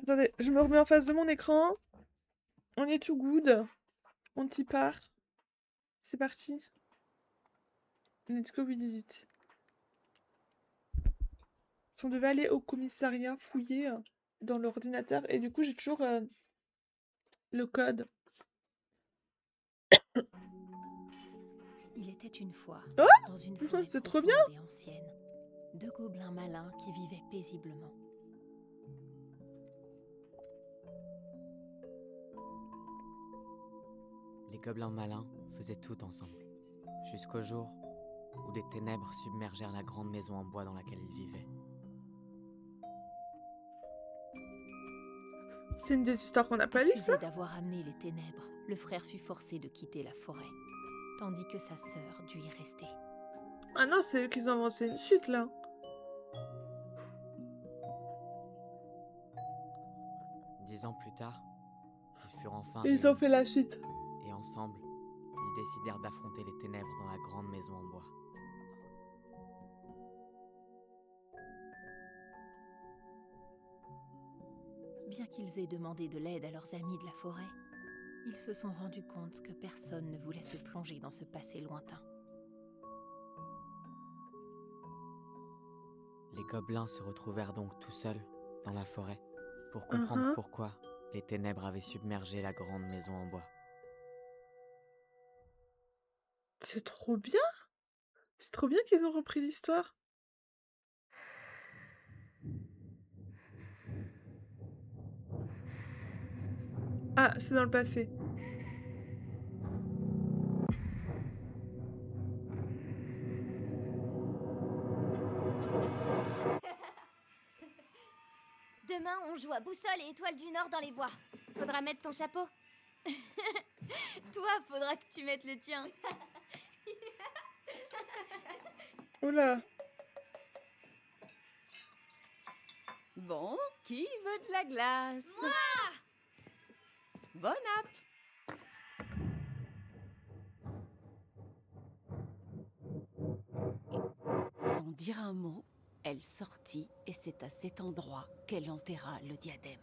Attendez, je me remets en face de mon écran. On est tout good. On t'y part. C'est parti. Let's go, we did it. On devait aller au commissariat fouiller dans l'ordinateur et du coup j'ai toujours le code. Il était une fois, Oh dans une forêt C'est trop profonde bien! et ancienne, deux gobelins malins qui vivaient paisiblement. Les gobelins malins faisaient tout ensemble, jusqu'au jour où des ténèbres submergèrent la grande maison en bois dans laquelle ils vivaient. C'est une des histoires qu'on n'a pas lues, ça? Accusé d'avoir amené les ténèbres, le frère fut forcé de quitter la forêt, tandis que sa sœur dut y rester. Ah non, c'est eux qui ont inventé une suite, là. 10 ans plus tard, ils furent enfin Et ils ont réunis, fait la suite. et ensemble, ils décidèrent d'affronter les ténèbres dans la grande maison en bois. Bien qu'ils aient demandé de l'aide à leurs amis de la forêt, ils se sont rendus compte que personne ne voulait se plonger dans ce passé lointain. Les gobelins se retrouvèrent donc tout seuls dans la forêt pour comprendre pourquoi les ténèbres avaient submergé la grande maison en bois. C'est trop bien! C'est trop bien qu'ils ont repris l'histoire. Ah, c'est dans le passé. Demain, on joue à boussole et étoile du Nord dans les bois. Faudra mettre ton chapeau. Toi, faudra que tu mettes le tien. Oula. Bon, qui veut de la glace? Moi! Bon app! Sans dire un mot, elle sortit et c'est à cet endroit qu'elle enterra le diadème.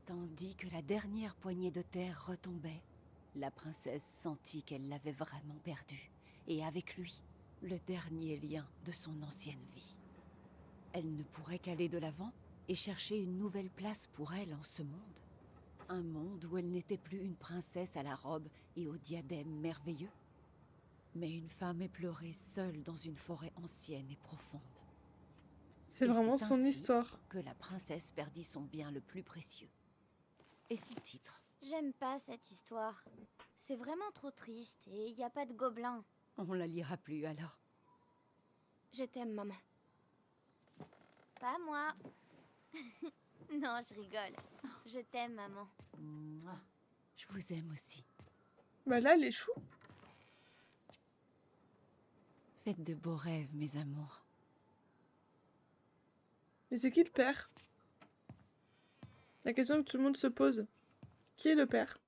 Tandis que la dernière poignée de terre retombait, la princesse sentit qu'elle l'avait vraiment perdu, et avec lui, le dernier lien de son ancienne vie. Elle ne pourrait qu'aller de l'avant et chercher une nouvelle place pour elle en ce monde. Un monde où elle n'était plus une princesse à la robe et au diadème merveilleux, mais une femme éplorée seule dans une forêt ancienne et profonde. C'est Et vraiment c'est son ainsi histoire. que la princesse perdit son bien le plus précieux. Et son titre. J'aime pas cette histoire. C'est vraiment trop triste et y a pas de gobelins. On la lira plus alors. Je t'aime, maman. Pas moi. Non, je rigole. Je t'aime, maman. Mouah. Je vous aime aussi. Bah là, les choux. Faites de beaux rêves, mes amours. Mais c'est qui le père? La question que tout le monde se pose. Qui est le père?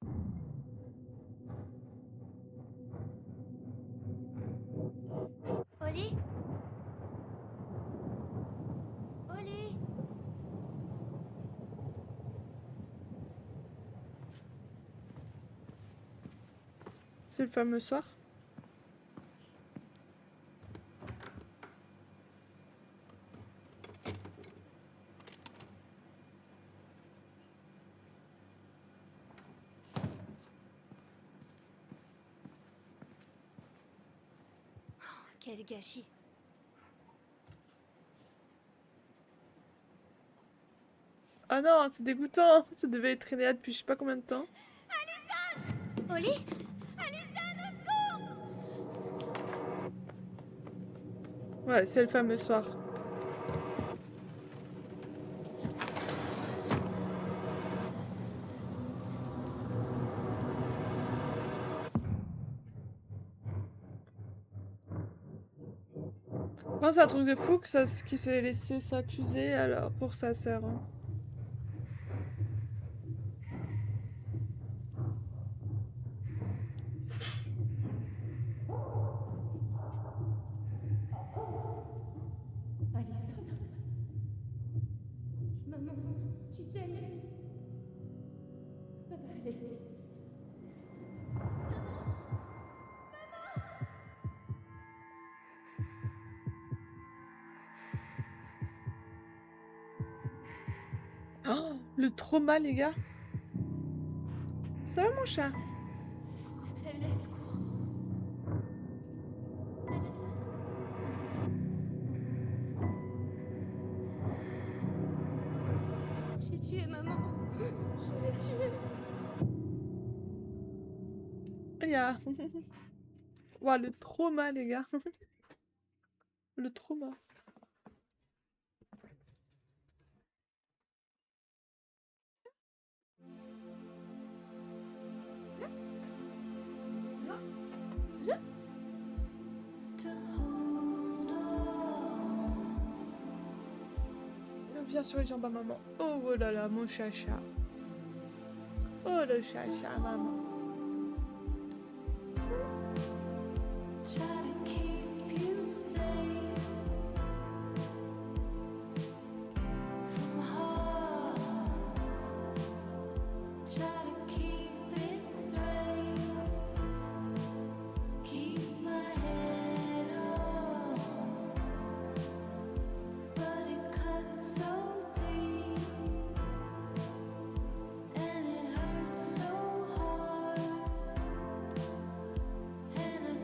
Oli? Oli? C'est le fameux soir. Quel gâchis. Ah non, c'est dégoûtant. Ça devait être traîné là depuis je sais pas combien de temps. Oli? Ouais, c'est le fameux soir. Non, c'est un truc de fou que ça, qui s'est laissé s'accuser alors pour sa sœur. Hein. Maman, tu sais, ça va aller. Oh, le trauma, les gars. Ça va, mon chat? Elle est secours. Alissa. J'ai tué maman. Je l'ai tuée. Il y a... Ouah, le trauma, les gars. Le trauma. Viens sur les jambes à maman. Oh, oh là là, mon chacha. Oh, le chacha, maman.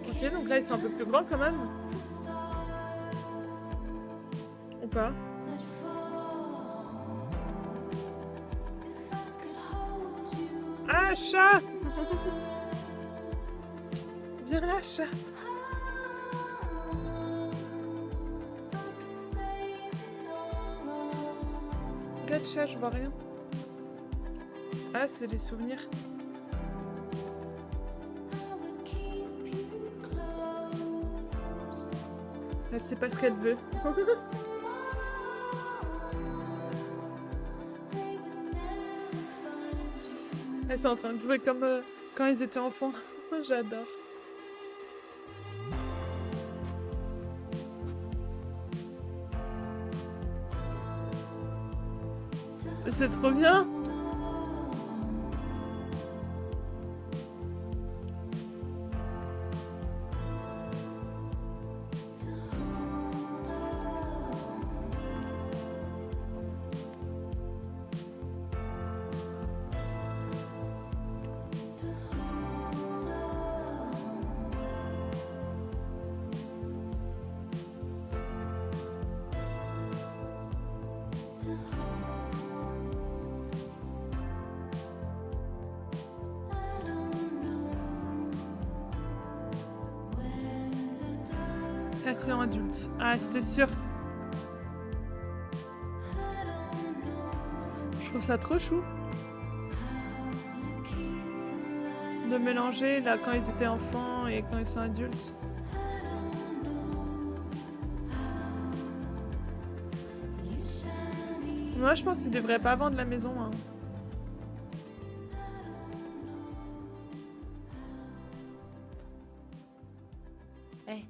Ok, donc là, ils sont un peu plus grands quand même. Ou pas? Ah, chat! Viens là, chat! Regarde, chat, je vois rien. Ah, c'est les souvenirs. Elle sait pas ce qu'elle veut. Elles sont en train de jouer comme quand ils étaient enfants. J'adore. C'est trop bien. Passion adulte. Ah, c'était sûr. Je trouve ça trop chou. De mélanger là quand ils étaient enfants et quand ils sont adultes. Moi, je pense qu'ils devraient pas vendre la maison. Hein. Hé.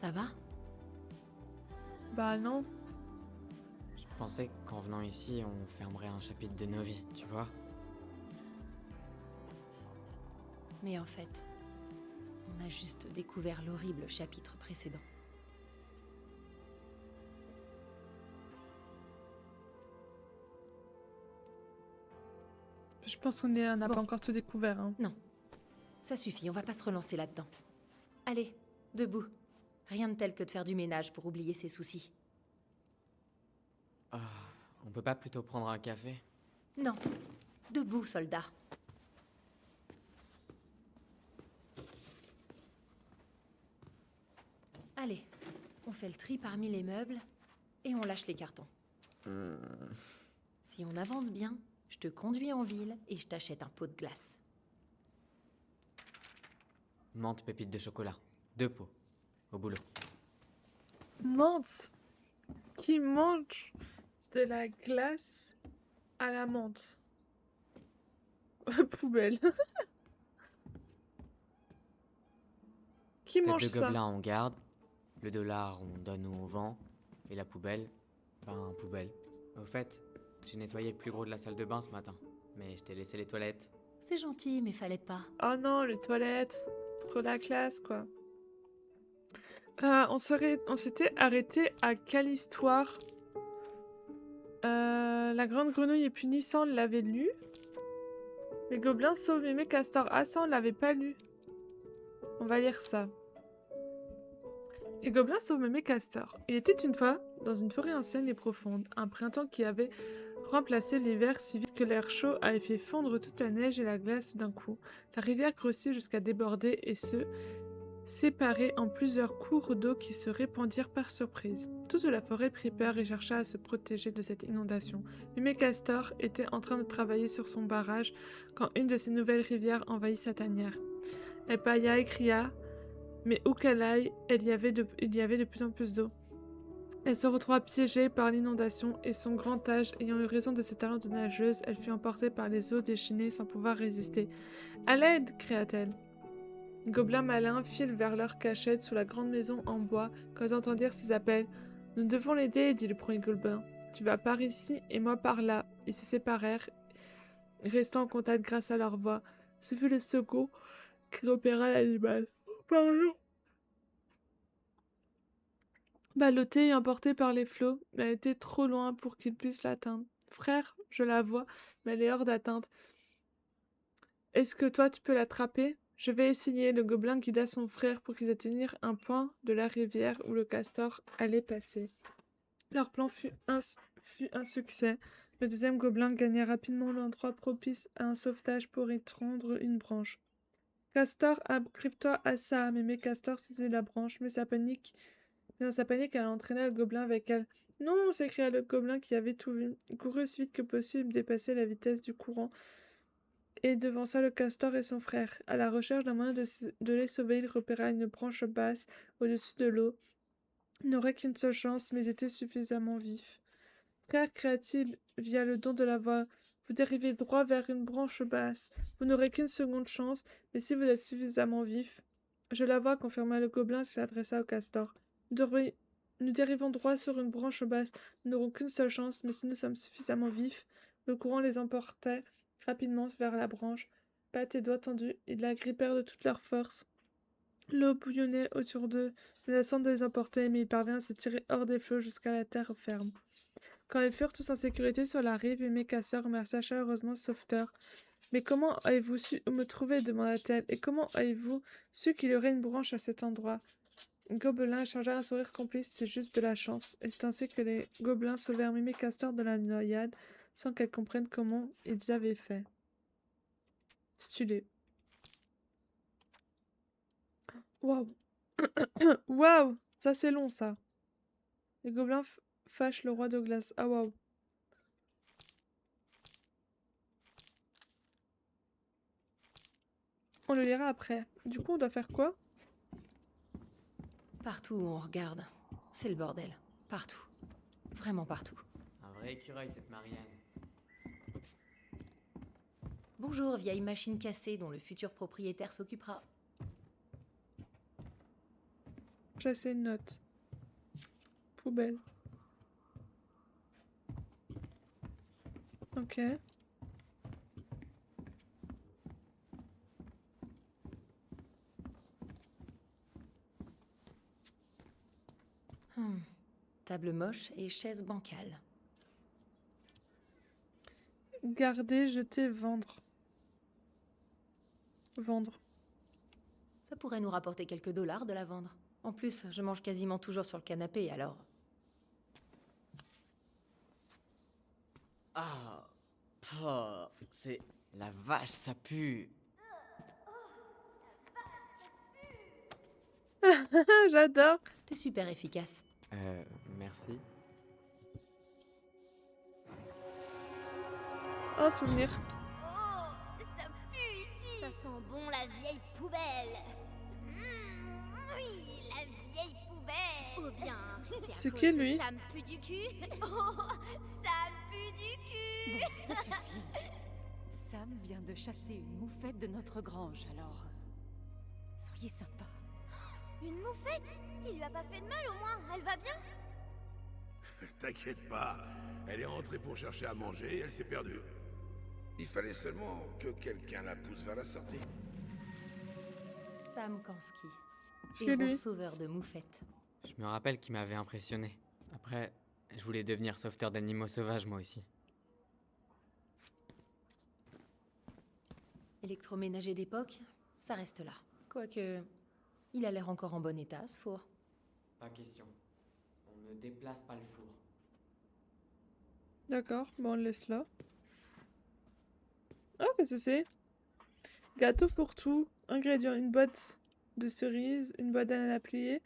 Ça va? Bah non. Je pensais qu'en venant ici, on fermerait un chapitre de nos vies, tu vois. Mais en fait, on a juste découvert l'horrible chapitre précédent. Je pense qu'on n'a Bon. pas encore tout découvert. Hein. Non, ça suffit, on va pas se relancer là-dedans. Allez, debout. Rien de tel que de faire du ménage pour oublier ses soucis. Ah, on peut pas plutôt prendre un café? Non, debout, soldat. Allez, on fait le tri parmi les meubles et on lâche les cartons. Si on avance bien, je te conduis en ville et je t'achète un pot de glace. Menthe pépite de chocolat. 2 pots. Au boulot. Menthe. Qui mange de la glace à la menthe. Poubelle. Qui Tête mange de ça? gobelin on garde. Le dollar on donne au vent. Et la poubelle, Ben, poubelle. Au fait, j'ai nettoyé le plus gros de la salle de bain ce matin, mais je t'ai laissé les toilettes. C'est gentil, mais fallait pas. Oh non, les toilettes. Trop la classe, quoi. On s'était arrêté à quelle histoire? La grande grenouille est punie, ça on l'avait lu. Les gobelins sauvent Mémé Castor. Ah, ça on l'avait pas lu. On va lire ça. Les gobelins sauvent Mémé Castor. Il était une fois, dans une forêt ancienne et profonde, un printemps qui avait remplacé l'hiver si vite que l'air chaud avait fait fondre toute la neige et la glace d'un coup. La rivière grossit jusqu'à déborder et se séparer en plusieurs cours d'eau qui se répandirent par surprise. Toute la forêt prit peur et chercha à se protéger de cette inondation. Mémé Castor était en train de travailler sur son barrage quand une de ces nouvelles rivières envahit sa tanière. Elle pâilla et cria, mais où qu'elle aille, il y avait de plus en plus d'eau. Elle se retrouva piégée par l'inondation et son grand âge ayant eu raison de ses talents de nageuse, elle fut emportée par les eaux déchaînées sans pouvoir résister. « À l'aide !» cria-t-elle. Les gobelins malins filent vers leur cachette sous la grande maison en bois quand ils entendirent ces appels. « Nous devons l'aider, dit le premier gobelin. Tu vas par ici et moi par là. » Ils se séparèrent, restant en contact grâce à leur voix. Ce fut le second qui repéra l'animal. « Pardon !» Ballottée et emportée par les flots, elle était trop loin pour qu'ils puissent l'atteindre. « Frère, je la vois, mais elle est hors d'atteinte. Est-ce que toi tu peux l'attraper ? » Je vais essayer. Le gobelin guida son frère pour qu'ils atteignirent un point de la rivière où le castor allait passer. Leur plan fut un succès. Le deuxième gobelin gagna rapidement l'endroit propice à un sauvetage pour y tendre une branche. « Castor, agrippe-toi à ça !» Mémé Castor saisit la branche, mais dans sa panique, elle entraîna le gobelin avec elle. « Non !» s'écria le gobelin qui avait tout vu. Il courut aussi vite que possible, dépasser la vitesse du courant, et devança le castor et son frère. À la recherche d'un moyen de les sauver, il repéra une branche basse au-dessus de l'eau. Il n'aurait qu'une seule chance, mais était suffisamment vif. « Frère, cria-t-il via le don de la voix, vous dérivez droit vers une branche basse. Vous n'aurez qu'une seconde chance, mais si vous êtes suffisamment vif. »« Je la vois, confirma le gobelin et s'adressa au castor. Nous dérivons droit sur une branche basse. Nous n'aurons qu'une seule chance, mais si nous sommes suffisamment vifs. » Le courant les emportait rapidement vers la branche. Pattes et doigts tendus, ils la grippèrent de toute leur force. L'eau bouillonnait autour d'eux, menaçant de les emporter, mais ils parvinrent à se tirer hors des flots jusqu'à la terre ferme. Quand ils furent tous en sécurité sur la rive, Mémé Castor remercia chaleureusement ce sauveteur. « Mais comment avez-vous su où me trouver ?» demanda-t-elle. « Et comment avez-vous su qu'il y aurait une branche à cet endroit ?» Gobelin échangea un sourire complice, c'est juste de la chance. Et c'est ainsi que les gobelins sauvèrent Mémé Castor de la noyade, sans qu'elle comprenne comment ils avaient fait. Stylé. Waouh. Waouh. Ça c'est long ça. Les gobelins fâchent le roi de glace. Ah waouh. On le lira après. Du coup on doit faire quoi? Partout où on regarde, c'est le bordel. Partout. Vraiment partout. Un vrai écureuil, cette Marianne. Bonjour, vieille machine cassée dont le futur propriétaire s'occupera. Classer une note. Poubelle. Ok. Table moche et chaise bancale. Garder, jeter, vendre. Vendre. Ça pourrait nous rapporter quelques dollars de la vendre. En plus, je mange quasiment toujours sur le canapé, alors... Ah, c'est... La vache, ça pue. J'adore. T'es super efficace. Merci. Un souvenir. Oh, ça pue ici. Ça sent bon la vieille poubelle. Oui, la vieille poubelle. Ou bien, C'est qui lui? Ça me pue du cul. Oh, ça pue du cul. Bon, ça suffit. Sam vient de chasser une moufette de notre grange, alors... Soyez sympa. Une moufette? Il lui a pas fait de mal au moins, elle va bien? T'inquiète pas, elle est rentrée pour chercher à manger et elle s'est perdue. Il fallait seulement que quelqu'un la pousse vers la sortie. Sam Kansky, C'est que héros lui. sauveur de moufettes. Je me rappelle qu'il m'avait impressionné. Après, je voulais devenir sauveteur d'animaux sauvages moi aussi. Électroménager d'époque, ça reste là. Quoique, il a l'air encore en bon état, ce four. Pas question. On ne déplace pas le four. D'accord, bon, on le laisse là. Ah, qu'est-ce que c'est? Gâteau fourre-tout. Ingrédients, une boîte de cerises, une boîte d'ananas pliée,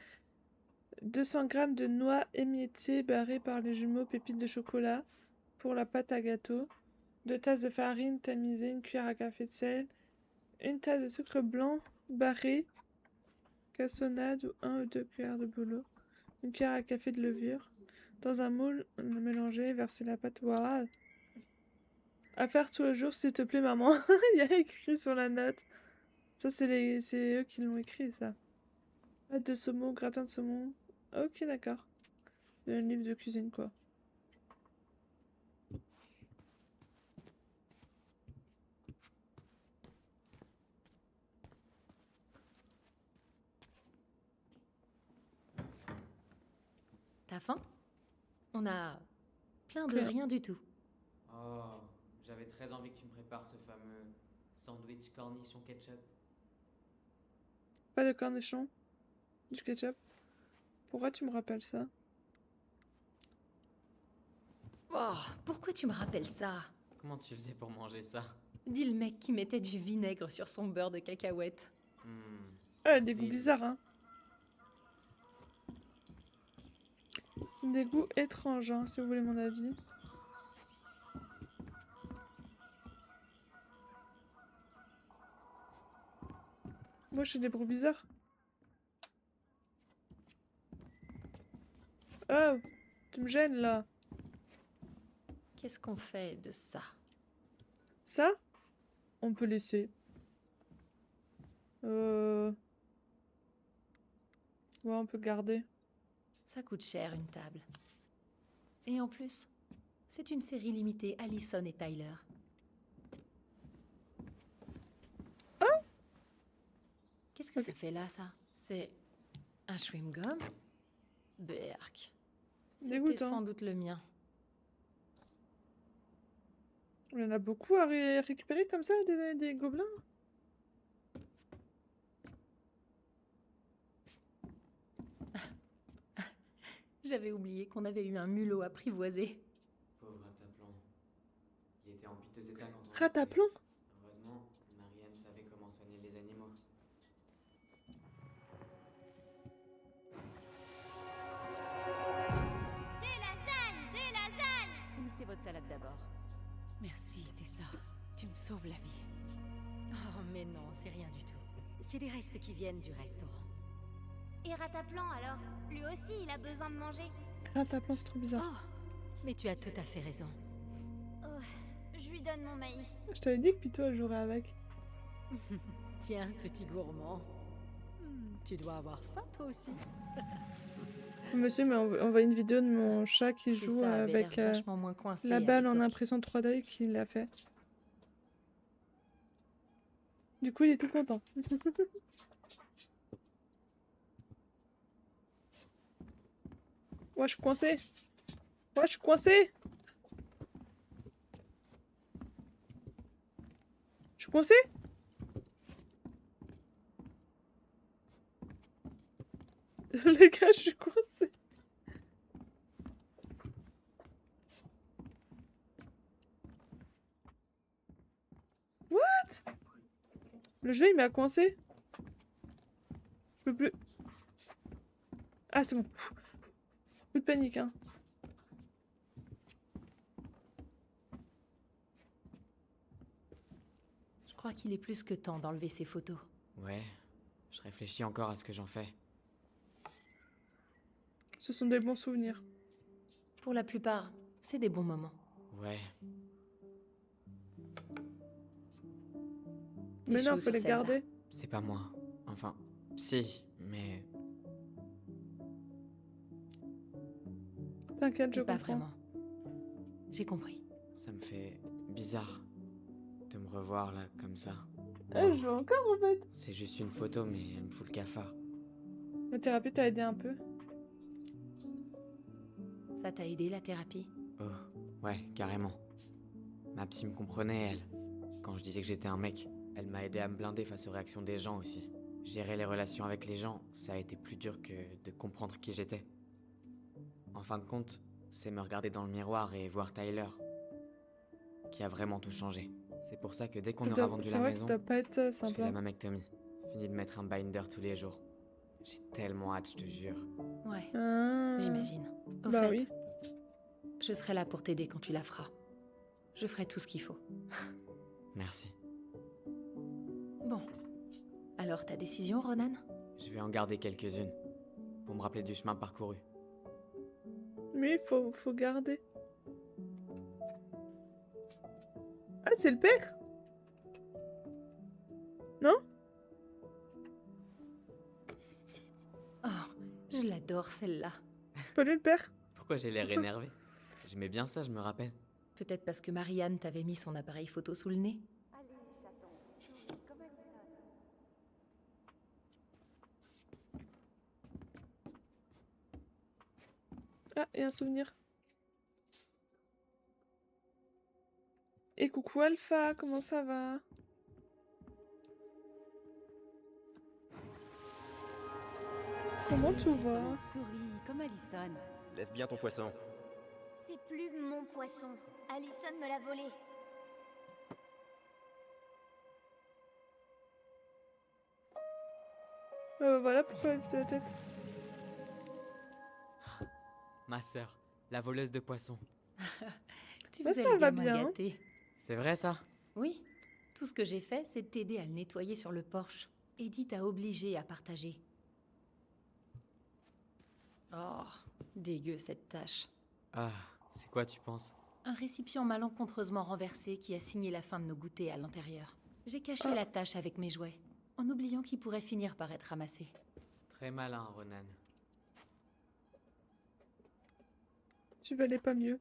200 grammes de noix émiettées barrées par les jumeaux, pépites de chocolat pour la pâte à gâteau, 2 tasses de farine tamisée, une cuillère à café de sel, une tasse de sucre blanc barré, cassonade ou 1 ou 2 cuillères de bolo, une cuillère à café de levure. Dans un moule, on a mélangé, versé la pâte. Waouh! À faire tous les jours, s'il te plaît, maman. Il y a écrit sur la note. Ça, c'est eux qui l'ont écrit, ça. Pâte de saumon, gratin de saumon. Ok, d'accord. Un livre de cuisine, quoi. T'as faim? On a plein de Rien. rien du tout. Oh, j'avais très envie que tu me prépares ce fameux sandwich cornichon ketchup. Pas de cornichons. Du ketchup. Pourquoi tu me rappelles ça? Oh, pourquoi tu me rappelles ça? Comment tu faisais pour manger ça? Dis le mec qui mettait du vinaigre sur son beurre de cacahuète. Hmm, Ah, des goûts délice. bizarres, hein. Des goûts étranges, hein, si vous voulez mon avis. Moi, je fais des bruits bizarres. Oh, tu me gênes, là. Qu'est-ce qu'on fait de ça? Ça, on peut laisser. Ouais, on peut garder. Ça coûte cher une table. Et en plus, c'est une série limitée Allison et Tyler. Qu'est-ce que Ok. ça fait là, ça? C'est un chewing-gum? Berk. C'était Dégoûtant. sans doute le mien. Il y en a beaucoup à récupérer comme ça, des gobelins. J'avais oublié qu'on avait eu un mulot apprivoisé. Pauvre Rataplon. Il était en piteux état quand on l'a Rataplon? trouvé. Heureusement, Marianne savait comment soigner les animaux. Des lasagnes! Des lasagnes! Finissez votre salade d'abord. Merci, Tessa. Tu me sauves la vie. Oh, mais non, c'est rien du tout. C'est des restes qui viennent du restaurant. Et Rataplan alors? Lui aussi, il a besoin de manger. Rataplan, c'est trop bizarre. Oh, mais tu as tout à fait raison. Oh, je lui donne mon maïs. Je t'avais dit que Pito, elle jouerait avec. Tiens, petit gourmand. Tu dois avoir faim, toi aussi. Monsieur m'a envoyé une vidéo de mon chat qui C'est joue ça avait avec l'air vachement moins coincé la à balle en l'époque. impression 3D qu'il a fait. Du coup, il est tout content. Ouais, je suis coincé. Ouais, je suis coincé. Je suis coincé. Les gars, je suis coincé. What? Le jeu, il m'a coincé. Je peux plus. Ah, c'est bon. Plus de panique, hein. Je crois qu'il est plus que temps d'enlever ces photos. Ouais, je réfléchis encore à ce que j'en fais. Ce sont des bons souvenirs. Pour la plupart, c'est des bons moments. Ouais, Mais Échoue non, faut sur les celle-là. garder. c'est pas moi. Enfin, si, mais T'as T'inquiète, je Mais pas comprends. vraiment. J'ai compris. Ça me fait bizarre de me revoir là, comme ça. Ah, je joue encore en fait. C'est juste une photo, mais elle me fout le cafard. La thérapie t'a aidé un peu. Ça t'a aidé, la thérapie? Oh, ouais, carrément. Ma psy me comprenait, elle. Quand je disais que j'étais un mec, elle m'a aidé à me blinder face aux réactions des gens aussi. Gérer les relations avec les gens, ça a été plus dur que de comprendre qui j'étais. En fin de compte, c'est me regarder dans le miroir et voir Tyler qui a vraiment tout changé. C'est pour ça que dès qu'on aura vendu C'est la vrai que ça maison, doit pas être je fais sympa. la mammectomie. Fini de mettre un binder tous les jours. J'ai tellement hâte, je te jure. Ouais, Ah. j'imagine. Au Bah fait, oui. je serai là pour t'aider quand tu la feras. Je ferai tout ce qu'il faut. Merci. Bon. Alors, ta décision, Ronan? Je vais en garder quelques-unes pour me rappeler du chemin parcouru. Oui, faut garder. Ah, c'est le père? Non? Oh, je l'adore, celle-là. C'est pas lui le père? Pourquoi j'ai l'air énervé? J'aimais bien ça, je me rappelle. Peut-être parce que Marianne t'avait mis son appareil photo sous le nez? Ah, et un souvenir. Et coucou Alpha, comment ça va? Comment tu vas? Souris, comme Allison. Lève bien ton poisson. C'est plus mon poisson. Allison me l'a volé. Voilà pourquoi elle faisait la tête. Ma sœur, la voleuse de poissons. Tu Bah, faisais ça le va gamin bien. gâté. C'est vrai ça? Oui. Tout ce que j'ai fait, c'est t'aider à le nettoyer sur le porche. Edith t'a obligé à partager. Oh, dégueu cette tâche. Ah, c'est quoi tu penses? Un récipient malencontreusement renversé qui a signé la fin de nos goûters à l'intérieur. J'ai caché Ah. la tâche avec mes jouets, en oubliant qu'ils pourraient finir par être ramassés. Très malin, Ronan. Tu valais pas mieux.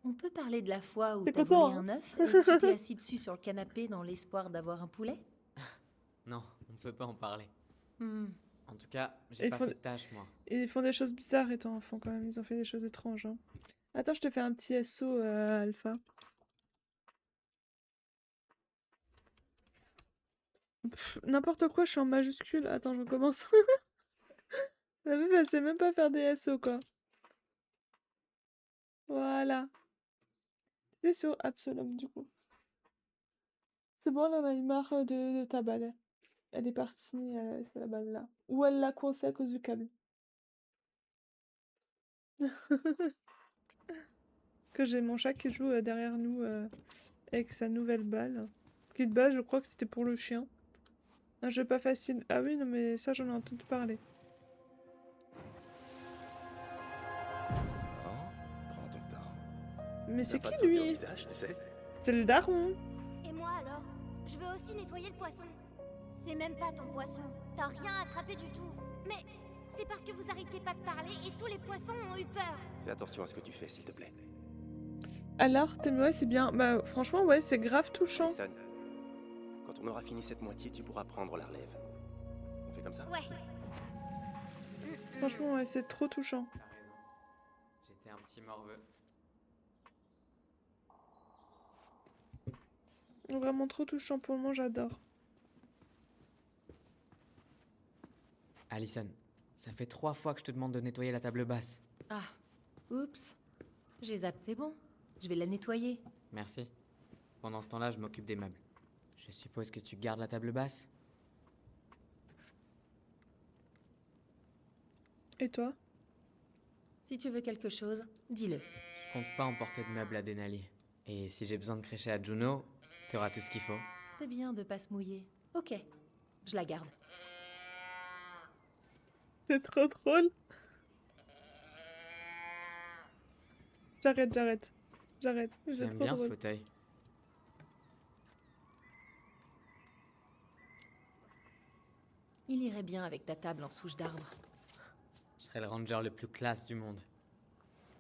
On peut parler de la fois où T'es t'as content, volé hein? un œuf et que tu t'es assis dessus sur le canapé dans l'espoir d'avoir un poulet? Non, on ne peut pas en parler. Hmm. En tout cas, Et j'ai il pas faut- fait de tâche, moi. Et ils font des choses bizarres étant enfants quand même. Ils ont fait des choses étranges. Hein. Attends, je te fais un petit SO, Alpha. N'importe quoi, je suis en majuscule. Attends, je recommence. La meuf, elle sait même pas faire des SO, quoi. Voilà. C'est sur Absolum, du coup. C'est bon, elle en a eu marre de ta balle. Elle est partie, elle a laissé la balle là. Ou elle l'a coincée à cause du câble. Que j'ai mon chat qui joue derrière nous avec sa nouvelle balle. Qui de base, je crois que c'était pour le chien. Un jeu pas facile. Ah oui, non, mais ça, j'en ai entendu parler. Doucement, prends ton temps. Mais c'est T'as pas qui de sauter au lui? visage, tu sais. C'est le daron. Et moi alors? Je veux aussi nettoyer le poisson. C'est même pas ton poisson. T'as rien attrapé du tout. Mais c'est parce que vous arrêtiez pas de parler et tous les poissons ont eu peur. Fais attention à ce que tu fais, s'il te plaît. Alors, ouais, c'est bien. Bah, franchement, ouais, c'est grave touchant. Jason, quand on aura fini cette moitié, tu pourras prendre la relève. On fait comme ça? Ouais. Franchement, ouais, c'est trop touchant. T'as raison. J'étais un petit morveux. Vraiment trop touchant pour le moment, j'adore. Allison, ça fait 3 fois que je te demande de nettoyer la table basse. Ah, oups. J'ai zappé, c'est bon. Je vais la nettoyer. Merci. Pendant ce temps-là, je m'occupe des meubles. Je suppose que tu gardes la table basse? Et toi? Si tu veux quelque chose, dis-le. Je compte pas emporter de meubles à Denali. Et si j'ai besoin de crécher à Juno, t'auras tout ce qu'il faut. C'est bien de pas se mouiller. Ok, je la garde. C'est trop drôle. J'arrête. Mais c'est J'aime trop bien ce drôle. fauteuil. Il irait bien avec ta table en souche d'arbre. Je serai le ranger le plus classe du monde.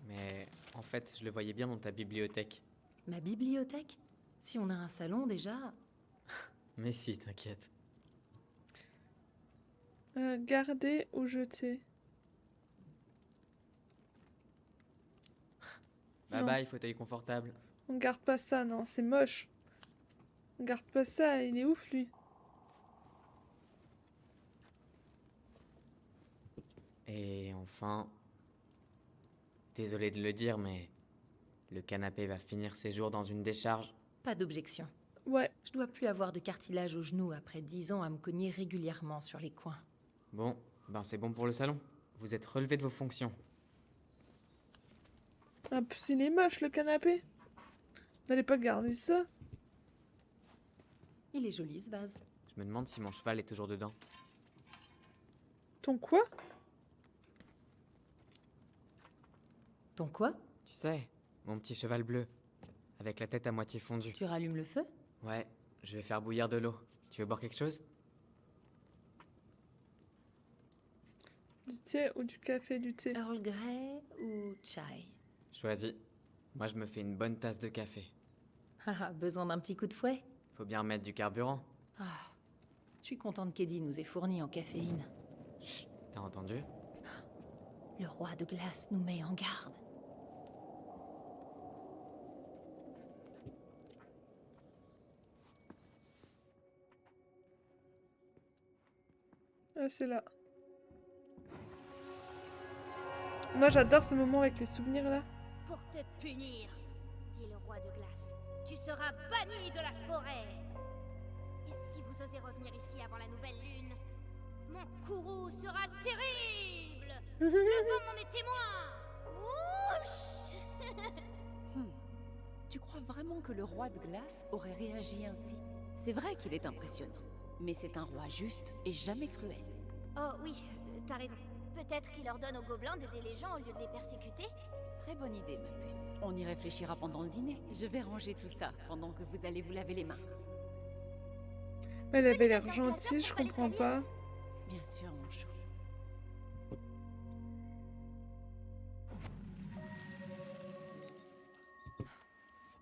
Mais en fait, je le voyais bien dans ta bibliothèque. Ma bibliothèque? Si on a un salon déjà... Mais si, t'inquiète. Garder ou jeter? Bye Non, bye, fauteuil confortable. on garde pas ça, non, c'est moche. On garde pas ça, il est ouf lui. Et enfin, désolé de le dire, mais le canapé va finir ses jours dans une décharge. Pas d'objection. Ouais, Je dois plus avoir de cartilage au genou après 10 ans à me cogner régulièrement sur les coins. Bon, ben c'est bon pour le salon. Vous êtes relevé de vos fonctions. un peu, il est moche le canapé. N'allez pas garder ça. Il est joli ce vase. Je me demande si mon cheval est toujours dedans. Ton quoi? Ton quoi? Tu sais, mon petit cheval bleu, avec la tête à moitié fondue. Tu rallumes le feu? Ouais, je vais faire bouillir de l'eau. Tu veux boire quelque chose? Du thé ou du café? Du thé. Earl Grey ou chai? Choisis. Moi, je me fais une bonne tasse de café. Haha, besoin d'un petit coup de fouet? Faut bien remettre du carburant. Ah, je suis contente qu'Eddie nous ait fourni en caféine. Chut, t'as entendu? Le roi de glace nous met en garde. Ah, c'est là. Moi, j'adore ce moment avec les souvenirs là. Pour te punir, dit le roi de glace, tu seras banni de la forêt. Et si vous osez revenir ici avant la nouvelle lune, mon courroux sera terrible. Le vent m'en est témoin. Wouch. Tu crois vraiment que le roi de glace aurait réagi ainsi? C'est vrai qu'il est impressionnant, mais c'est un roi juste et jamais cruel. Oh oui, t'as raison. Peut-être qu'il ordonne aux gobelins d'aider les gens au lieu de les persécuter. Très bonne idée, ma puce. On y réfléchira pendant le dîner. Je vais ranger tout ça pendant que vous allez vous laver les mains. Elle avait l'air Dans le gentille, je placard pour pas les comprends pas. Bien sûr, mon chou.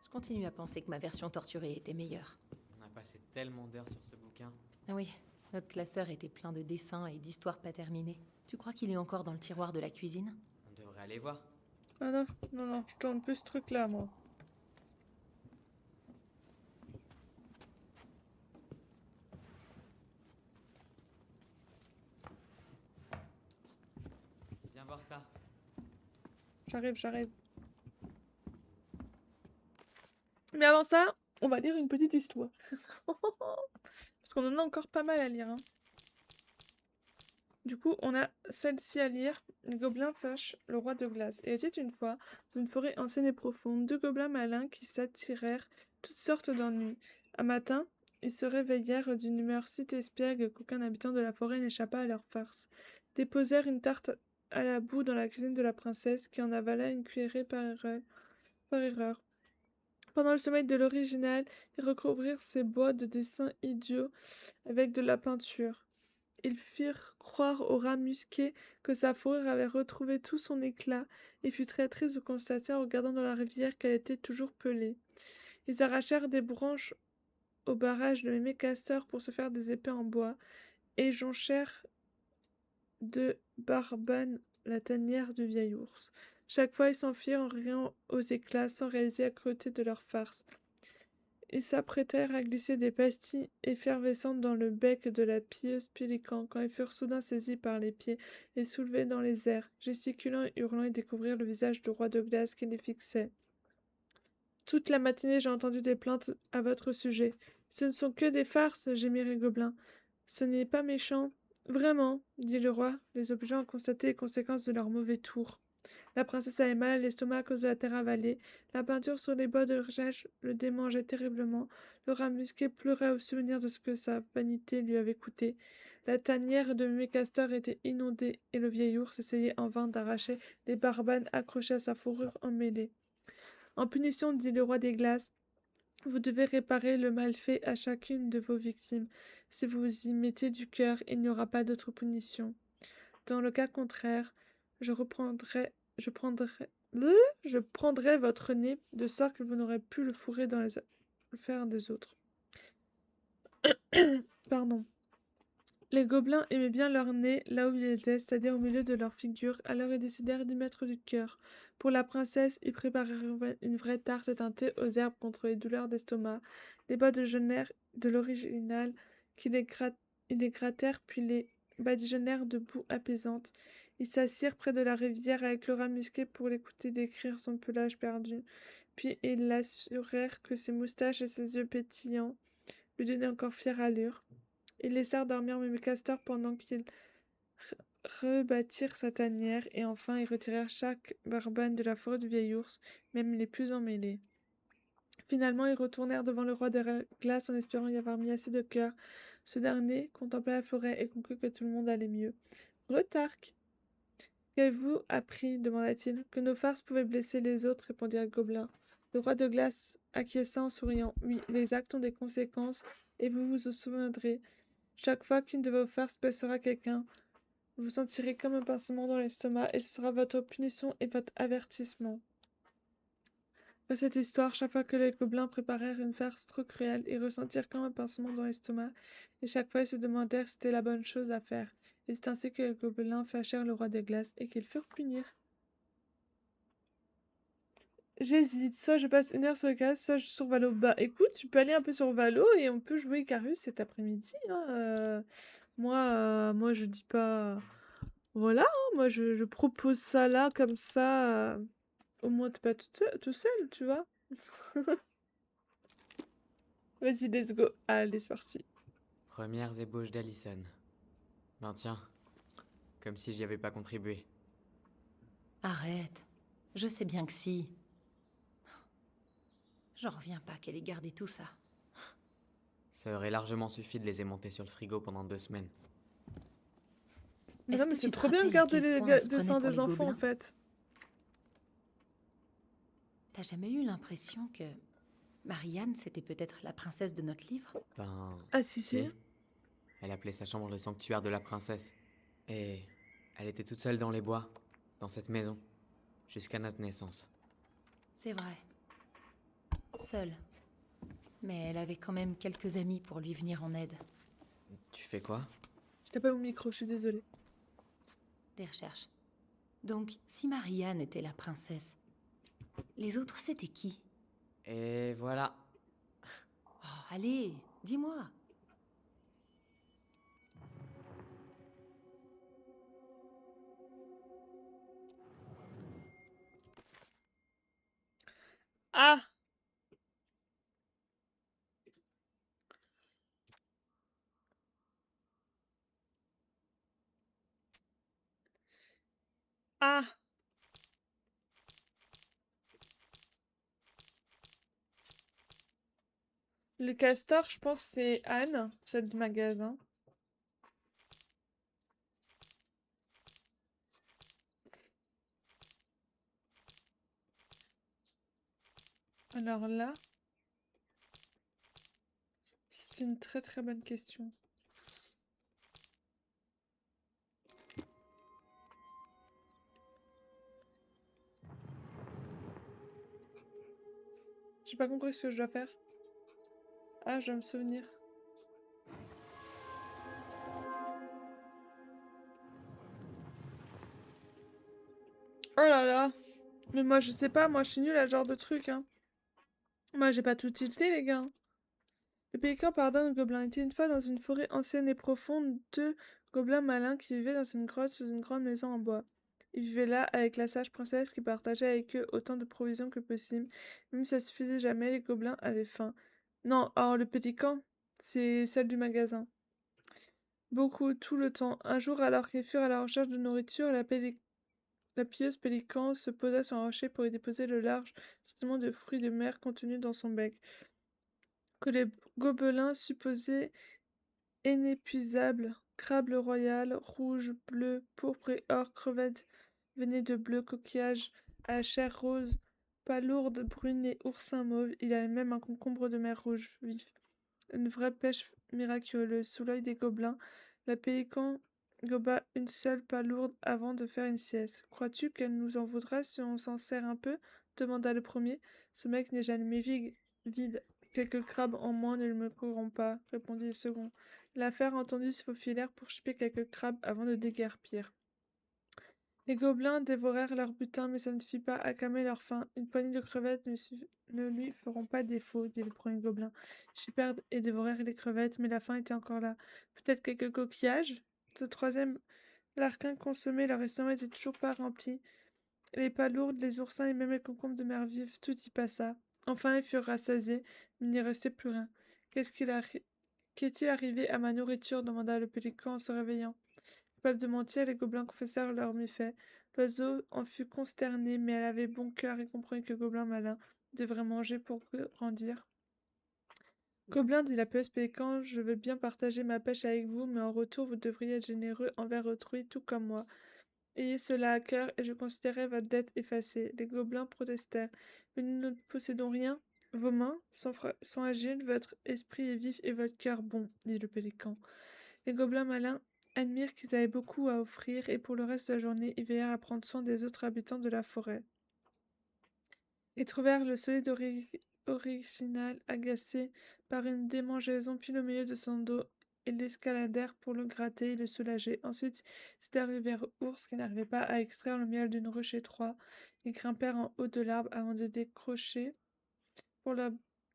Je continue à penser que ma version torturée était meilleure. On a passé tellement d'heures sur ce bouquin. Ah oui, notre classeur était plein de dessins et d'histoires pas terminées. Tu crois qu'il est encore dans le tiroir de la cuisine? On devrait aller voir. Ah non, non, non, je tourne plus ce truc là, moi. Viens voir ça. J'arrive, j'arrive. Mais avant ça, on va lire une petite histoire. Parce qu'on en a encore pas mal à lire, hein. Du coup, on a celle-ci à lire. Les gobelins fâchent le roi de glace. Et était une fois, dans une forêt ancienne et profonde, deux gobelins malins qui s'attirèrent toutes sortes d'ennuis. Un matin, ils se réveillèrent d'une humeur si espiègle qu'aucun habitant de la forêt n'échappa à leur farce. Déposèrent une tarte à la boue dans la cuisine de la princesse, qui en avala une cuillerée par erreur. Pendant le sommeil de l'original, ils recouvrirent ses bois de dessins idiots avec de la peinture. Ils firent croire au rat musqué que sa fourrure avait retrouvé tout son éclat et fut très triste de constater en regardant dans la rivière qu'elle était toujours pelée. Ils arrachèrent des branches au barrage de mémé castor pour se faire des épées en bois et jonchèrent de Barbane la tanière du vieil ours. Chaque fois, ils s'enfuirent en riant aux éclats sans réaliser la cruauté de leur farce. Ils s'apprêtèrent à glisser des pastilles effervescentes dans le bec de la pieuse Pélican quand ils furent soudain saisis par les pieds et soulevés dans les airs, gesticulant et hurlant, et découvrirent le visage du roi de glace qui les fixait. Toute la matinée, j'ai entendu des plaintes à votre sujet. Ce ne sont que des farces, gémirent les gobelins. Ce n'est pas méchant. Vraiment, dit le roi, les obligeant à constater les conséquences de leur mauvais tour. La princesse avait mal à l'estomac à cause de la terre avalée. La peinture sur les bois de rage le démangeait terriblement. Le rat musqué pleurait au souvenir de ce que sa vanité lui avait coûté. La tanière de mémé castor était inondée et le vieil ours essayait en vain d'arracher les barbanes accrochées à sa fourrure emmêlée. En punition, dit le roi des glaces, vous devez réparer le mal fait à chacune de vos victimes. Si vous y mettez du cœur, il n'y aura pas d'autre punition. Dans le cas contraire, je prendrai je prendrai votre nez, de sorte que vous n'aurez plus le fourrer dans les affaires des autres. Pardon. Les gobelins aimaient bien leur nez là où il était, c'est-à-dire au milieu de leur figure, alors ils décidèrent d'y mettre du cœur. Pour la princesse, ils préparèrent une vraie tarte teintée aux herbes contre les douleurs d'estomac. Les badigeonnèrent de l'original, ils les grattèrent, puis les badigeonnèrent de boue apaisante. Ils s'assirent près de la rivière avec Laura Musquet pour l'écouter décrire son pelage perdu. Puis ils l'assurèrent que ses moustaches et ses yeux pétillants lui donnaient encore fière allure. Ils laissèrent dormir même Castor pendant qu'ils rebâtirent sa tanière, et enfin ils retirèrent chaque barbane de la forêt du vieil ours, même les plus emmêlés. Finalement, ils retournèrent devant le roi de la glace en espérant y avoir mis assez de cœur. Ce dernier contempla la forêt et conclut que tout le monde allait mieux. Retarque, qu'avez-vous appris demanda-t-il. Que nos farces pouvaient blesser les autres, répondit un gobelin. Le roi de glace acquiesça en souriant. Oui, les actes ont des conséquences, et vous vous en souviendrez. Chaque fois qu'une de vos farces blessera quelqu'un, vous sentirez comme un pincement dans l'estomac, et ce sera votre punition et votre avertissement. Après cette histoire, chaque fois que les gobelins préparèrent une farce trop cruelle, ils ressentirent comme un pincement dans l'estomac, et chaque fois ils se demandèrent si c'était la bonne chose à faire. Et c'est ainsi que les gobelins fâchèrent le roi des glaces et qu'ils furent punir. J'hésite, soit je passe 1 heure sur le glace, soit je sur Valo. Bah écoute, tu peux aller un peu sur Valo et on peut jouer Icarus cet après-midi, hein. Moi je dis pas. Voilà, hein, moi je propose ça là, comme ça. Au moins t'es pas tout seul, tu vois. Vas-y, let's go. Allez, c'est parti. Premières ébauches d'Allison. Ben tiens, comme si j'y avais pas contribué. Arrête. Je sais bien que si. J'en reviens pas qu'elle ait gardé tout ça. Ça aurait largement suffi de les aimanter sur le frigo pendant 2 semaines. Mais Est-ce non, mais que c'est tu te trop bien de rappelles à garder quel les point on se dessins prenait pour des les enfants, en gobelins fait. T'as jamais eu l'impression que Marianne, c'était peut-être la princesse de notre livre? Ben... Ah, si. Elle appelait sa chambre le sanctuaire de la princesse. Et elle était toute seule dans les bois, dans cette maison, jusqu'à notre naissance. C'est vrai. Seule. Mais elle avait quand même quelques amis pour lui venir en aide. Tu fais quoi? Je tape pas mon micro, je suis désolée. Des recherches. Donc, si Marianne était la princesse, les autres c'était qui? Et voilà. Oh, allez, dis-moi. Ah! Ah! Le castor, je pense, c'est Anne, celle du magasin. Alors là, c'est une très très bonne question. J'ai pas compris ce que je dois faire. Ah, je dois me souvenir. Oh là là! Mais moi, je sais pas, moi, je suis nulle à ce genre de truc, hein. Moi, j'ai pas tout tilté, les gars. Le pélican pardonne au gobelin. Il était une fois dans une forêt ancienne et profonde 2 gobelins malins qui vivaient dans une grotte sous une grande maison en bois. Ils vivaient là avec la sage princesse qui partageait avec eux autant de provisions que possible. Même si ça suffisait jamais, les gobelins avaient faim. Non, or le pélican, c'est celle du magasin. Beaucoup, tout le temps. Un jour, alors qu'ils furent à la recherche de nourriture, la pieuse pélican se posa sur un rocher pour y déposer le large sortiment de fruits de mer contenus dans son bec, que les gobelins supposaient inépuisable, crabe royal, rouge, bleu, pourpre et or, crevettes venées de bleu, coquillages à chair rose, palourde, brune et oursin mauve. Il y avait même un concombre de mer rouge vif. Une vraie pêche miraculeuse. Sous l'œil des gobelins, la pélican une seule palourde avant de faire une sieste. Crois-tu qu'elle nous en voudra si on s'en sert un peu? Demanda le premier. Ce mec n'est jamais vide. Quelques crabes en moins ne me courront pas, répondit le second. L'affaire entendue se faufilèrent pour choper quelques crabes avant de déguerpir. Les gobelins dévorèrent leur butin, mais ça ne fit pas accalmer leur faim. Une poignée de crevettes ne lui feront pas défaut, dit le premier gobelin. Ils chipèrent et dévorèrent les crevettes, mais la faim était encore là. Peut-être quelques coquillages? Ce troisième larquin consommé, leur estomac était toujours pas rempli. Les palourdes, les oursins et même les concombres de mer vive, tout y passa. Enfin, ils furent rassasiés, mais il n'y restait plus rien. Qu'est-il arrivé à ma nourriture? Demanda le pélican en se réveillant. Capables de mentir, les gobelins confessèrent leur méfait. L'oiseau en fut consterné, mais elle avait bon cœur et comprenait que Gobelin malin devrait manger pour grandir. Gobelin, dit la pieuse pélican, je veux bien partager ma pêche avec vous, mais en retour, vous devriez être généreux envers autrui, tout comme moi. Ayez cela à cœur, et je considérerai votre dette effacée. Les gobelins protestèrent. Mais nous ne possédons rien. Vos mains sont agiles, votre esprit est vif et votre cœur bon, dit le pélican. Les gobelins malins admirent qu'ils avaient beaucoup à offrir, et pour le reste de la journée, ils veillèrent à prendre soin des autres habitants de la forêt. Ils trouvèrent le solide original agacé par une démangeaison pile au milieu de son dos et l'escaladèrent pour le gratter et le soulager. Ensuite, c'est arrivé vers Ours qui n'arrivait pas à extraire le miel d'une roche étroite. Ils grimpèrent en haut de l'arbre avant de décrocher pour la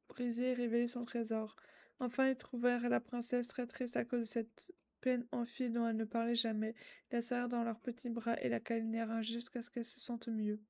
briser et révéler son trésor. Enfin, ils trouvèrent la princesse très triste à cause de cette peine enfouie dont elle ne parlait jamais. Ils la serrèrent dans leurs petits bras et la câlinèrent jusqu'à ce qu'elle se sente mieux.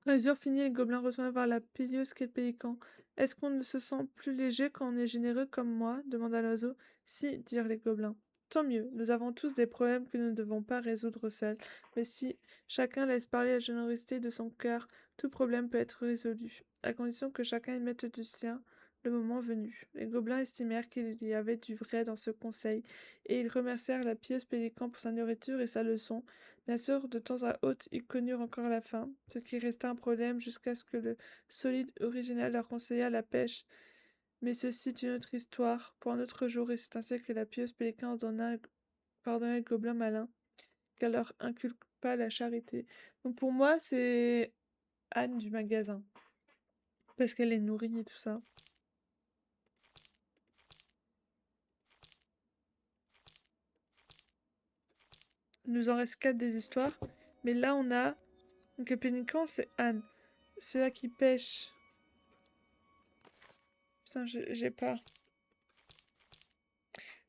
Quand les heures finies, les gobelins retournèrent vers la pieuse qu'est le pélican. Est-ce qu'on ne se sent plus léger quand on est généreux comme moi? Demanda l'oiseau. Si, dirent les gobelins. Tant mieux, nous avons tous des problèmes que nous ne devons pas résoudre seuls. Mais si chacun laisse parler la générosité de son cœur, tout problème peut être résolu, à condition que chacun y mette du sien, le moment venu. Les gobelins estimèrent qu'il y avait du vrai dans ce conseil, et ils remercièrent la pieuse pélican pour sa nourriture et sa leçon. Bien sûr, de temps à autre, ils connurent encore la faim, ce qui resta un problème jusqu'à ce que le solide original leur conseillât la pêche. Mais ceci est une autre histoire, pour un autre jour, et c'est ainsi que la pieuse pélican pardonna le gobelin malin, qu'elle leur inculpa la charité. Donc pour moi, c'est Anne du magasin, parce qu'elle est nourrie et tout ça. Il nous en reste 4 des histoires, mais là on a... Donc le pélican, c'est Anne. Ceux-là qui pêchent... Putain, j'ai pas... En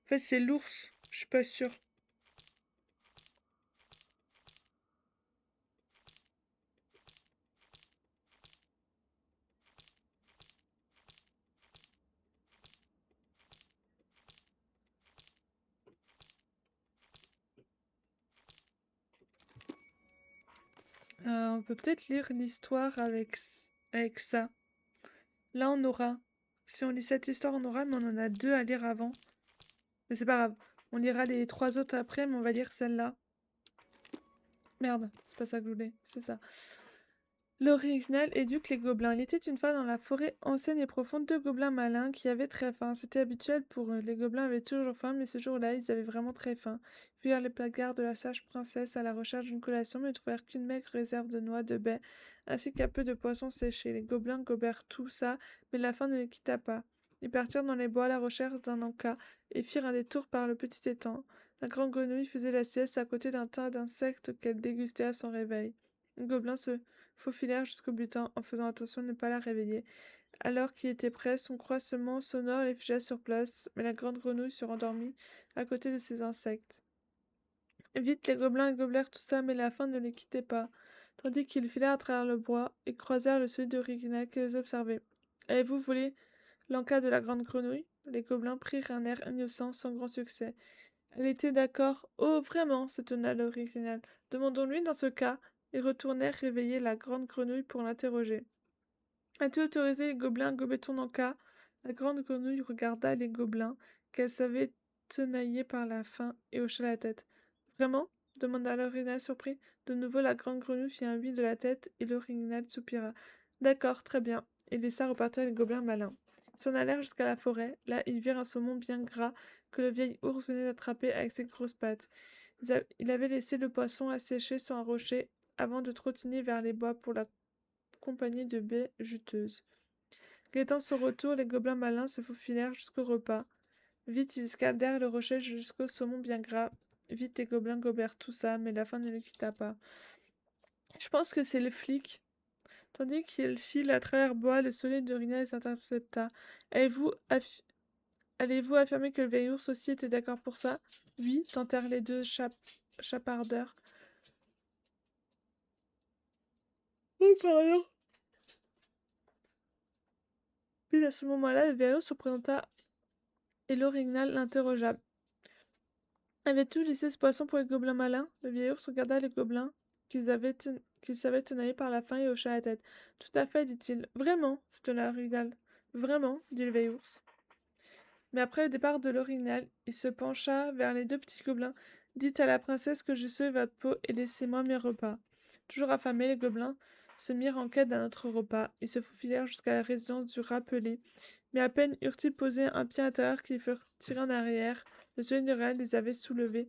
fait, c'est l'ours, je suis pas sûre. On peut peut-être lire l'histoire avec ça. Là, on aura... Si on lit cette histoire, on aura, mais on en a 2 à lire avant. Mais c'est pas grave. On lira les 3 autres après, mais on va lire celle-là. Merde, c'est pas ça que je voulais. C'est ça. L'original éduque les gobelins. Il était une fois dans la forêt ancienne et profonde 2 gobelins malins qui avaient très faim. C'était habituel pour eux. Les gobelins avaient toujours faim, mais ce jour-là, ils avaient vraiment très faim. Ils firent les placards de la sage princesse à la recherche d'une collation, mais ne trouvèrent qu'une maigre réserve de noix, de baies, ainsi qu'un peu de poissons séchés. Les gobelins gobèrent tout ça, mais la faim ne les quitta pas. Ils partirent dans les bois à la recherche d'un encas et firent un détour par le petit étang. La grande grenouille faisait la sieste à côté d'un tas d'insectes qu'elle dégustait à son réveil. Les gobelins se faufilèrent jusqu'au butin en faisant attention de ne pas la réveiller. Alors qu'il était prêt, son croissement sonore les figea sur place, mais la grande grenouille se rendormit à côté de ses insectes. Vite, les gobelins gobelèrent tout ça, mais la faim ne les quittait pas, tandis qu'ils filèrent à travers le bois et croisèrent le solide original qui les observait. Avez-vous volé l'encas de la grande grenouille? Les gobelins prirent un air innocent sans grand succès. Elle était d'accord. Oh, vraiment, s'étonna l'original. Demandons-lui dans ce cas, et retournèrent réveiller la grande grenouille pour l'interroger. As-tu autorisé les gobelins à gober ton encas? La grande grenouille regarda les gobelins, qu'elle savait tenaillés par la faim, et hocha la tête. Vraiment? Demanda l'original surpris. De nouveau, la grande grenouille fit un oui de la tête, et l'original soupira. D'accord, très bien, et laissa repartir les gobelins malins. Ils s'en allèrent jusqu'à la forêt. Là, ils virent un saumon bien gras que le vieil ours venait d'attraper avec ses grosses pattes. Il avait laissé le poisson assécher sur un rocher avant de trottiner vers les bois pour la compagnie de baies juteuses. Guettant son retour, les gobelins malins se faufilèrent jusqu'au repas. Vite, ils escaladèrent le rocher jusqu'au saumon bien gras. Vite, les gobelins gobèrent tout ça, mais la faim ne les quitta pas. Je pense que c'est le flic. Tandis qu'il file à travers bois, le soleil d'Orina les intercepta. Allez-vous allez-vous affirmer que le vieil ours aussi était d'accord pour ça? Oui, tentèrent les deux chapardeurs. Oh, pardon. Puis à ce moment-là, le vieil ours se présenta et l'orignal l'interrogea. Avais-tu laissé ce poisson pour les gobelins malins? Le vieil ours regarda les gobelins qu'ils savaient tenaillés par la faim et hocha la tête. Tout à fait, dit-il. Vraiment, c'est l'orignal. Vraiment, dit le vieil ours. Mais après le départ de l'orignal, il se pencha vers les deux petits gobelins. Dites à la princesse que j'ai sauvé votre peau et laissez-moi mes repas. Toujours affamés, les gobelins se mirent en quête d'un autre repas. Ils se faufilèrent jusqu'à la résidence du rappelé. Mais à peine eurent-ils posé un pied à l'intérieur qu'ils furent tirés en arrière. Le soleil du réel les avait soulevés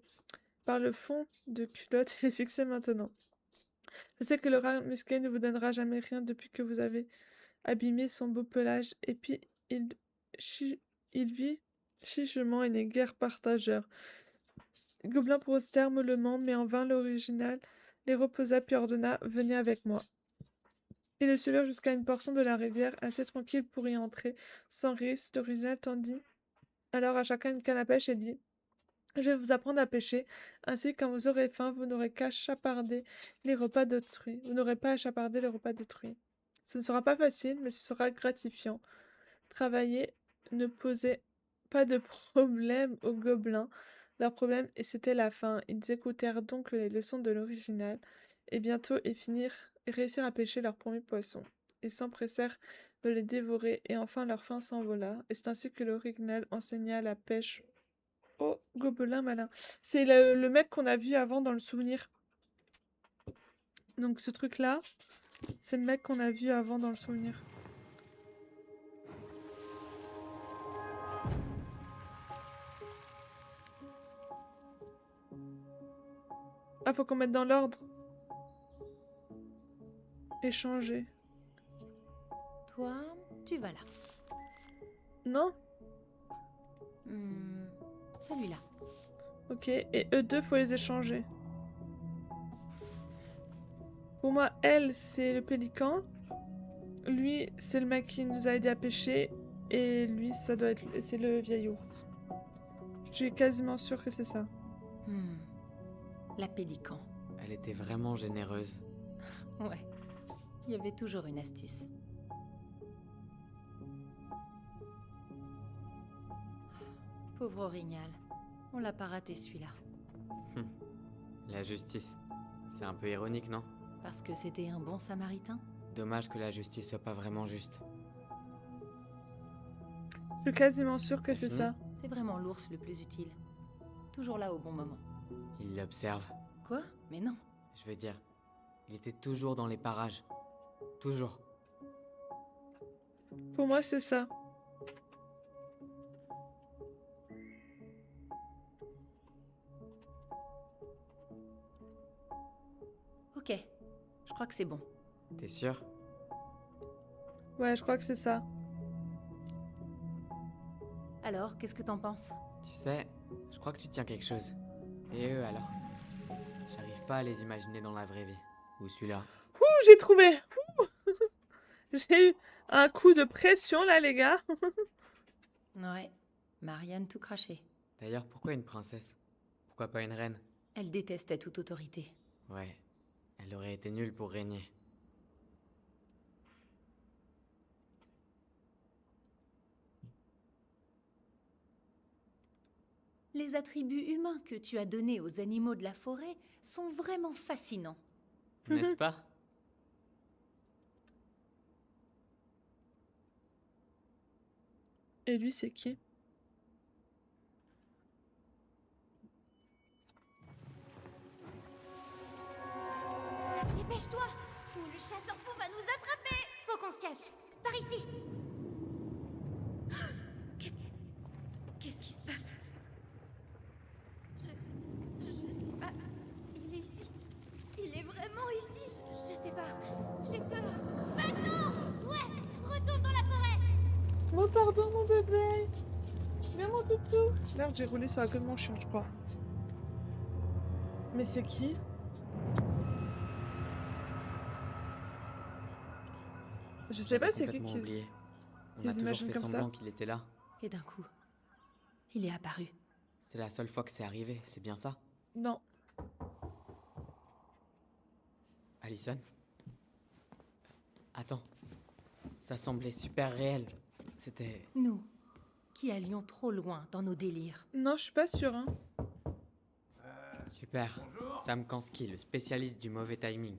par le fond de culotte et les fixait maintenant. Je sais que le rat musqué ne vous donnera jamais rien depuis que vous avez abîmé son beau pelage. Et puis il vit chichement et n'est guère partageur. Les gobelins protestèrent mollement, mais en vain l'original les reposa puis ordonna « Venez avec moi ». Ils le suivirent jusqu'à une portion de la rivière, assez tranquille pour y entrer, sans risque. L'original tendit alors à chacun une canne à pêche et dit « Je vais vous apprendre à pêcher, ainsi quand vous aurez faim, vous n'aurez qu'à chaparder les repas d'autrui. Vous n'aurez pas à chaparder les repas d'autrui. Ce ne sera pas facile, mais ce sera gratifiant. Travailler ne posait pas de problème aux gobelins. Leur problème, c'était la faim. Ils écoutèrent donc les leçons de l'original, et bientôt ils réussirent à pêcher leur premier poisson. Ils s'empressèrent de les dévorer, et enfin leur faim s'envola. Et c'est ainsi que l'original enseigna la pêche aux gobelins malins. C'est le mec qu'on a vu avant dans le souvenir. Donc ce truc-là, c'est le mec qu'on a vu avant dans le souvenir. Ah, faut qu'on mette dans l'ordre. Échanger. Toi, tu vas là. Non? Celui-là. Ok, et eux deux, faut les échanger. Pour moi, elle, c'est le pélican. Lui, c'est le mec qui nous a aidé à pêcher. Et lui, ça doit être... c'est le vieil ours. Je suis quasiment sûre que c'est ça. La pélican. Elle était vraiment généreuse. Ouais. Il y avait toujours une astuce. Pauvre Orignal. On l'a pas raté celui-là. La justice. C'est un peu ironique, non? Parce que c'était un bon samaritain. Dommage que la justice soit pas vraiment juste. Je suis quasiment sûre que c'est ça. C'est vraiment l'ours le plus utile. Toujours là au bon moment. Il l'observe. Quoi? Mais non. Je veux dire, il était toujours dans les parages. Toujours. Pour moi, c'est ça. Ok. Je crois que c'est bon. T'es sûr? Ouais, je crois que c'est ça. Alors, qu'est-ce que t'en penses? Tu sais, je crois que tu tiens quelque chose. Et eux alors? J'arrive pas à les imaginer dans la vraie vie. Ou celui-là. Ouh, j'ai trouvé! Ouh. J'ai eu un coup de pression là, les gars. Ouais. Marianne tout craché. D'ailleurs, pourquoi une princesse? Pourquoi pas une reine? Elle détestait toute autorité. Ouais, elle aurait été nulle pour régner. Les attributs humains que tu as donnés aux animaux de la forêt sont vraiment fascinants. N'est-ce pas? Et lui, c'est qui? Dépêche-toi, ou le chasseur fou va nous attraper. Faut qu'on se cache. Par ici. Qu'est-ce qui se passe? Je sais pas. pardon mon bébé. Viens mon toutou. Merde, j'ai roulé sur la queue de mon chien, je crois. Mais c'est qui? Je sais J'avais pas c'est qui complètement oublié. On qui a toujours s'imagine fait comme ça. semblant qu'il était là. Et d'un coup, il est apparu. C'est la seule fois que c'est arrivé, c'est bien ça? Non. Allison? Attends. Ça semblait super réel. C'était... Nous, qui allions trop loin dans nos délires. Non, je suis pas sûre, hein. Super. Sam Kansky, le spécialiste du mauvais timing.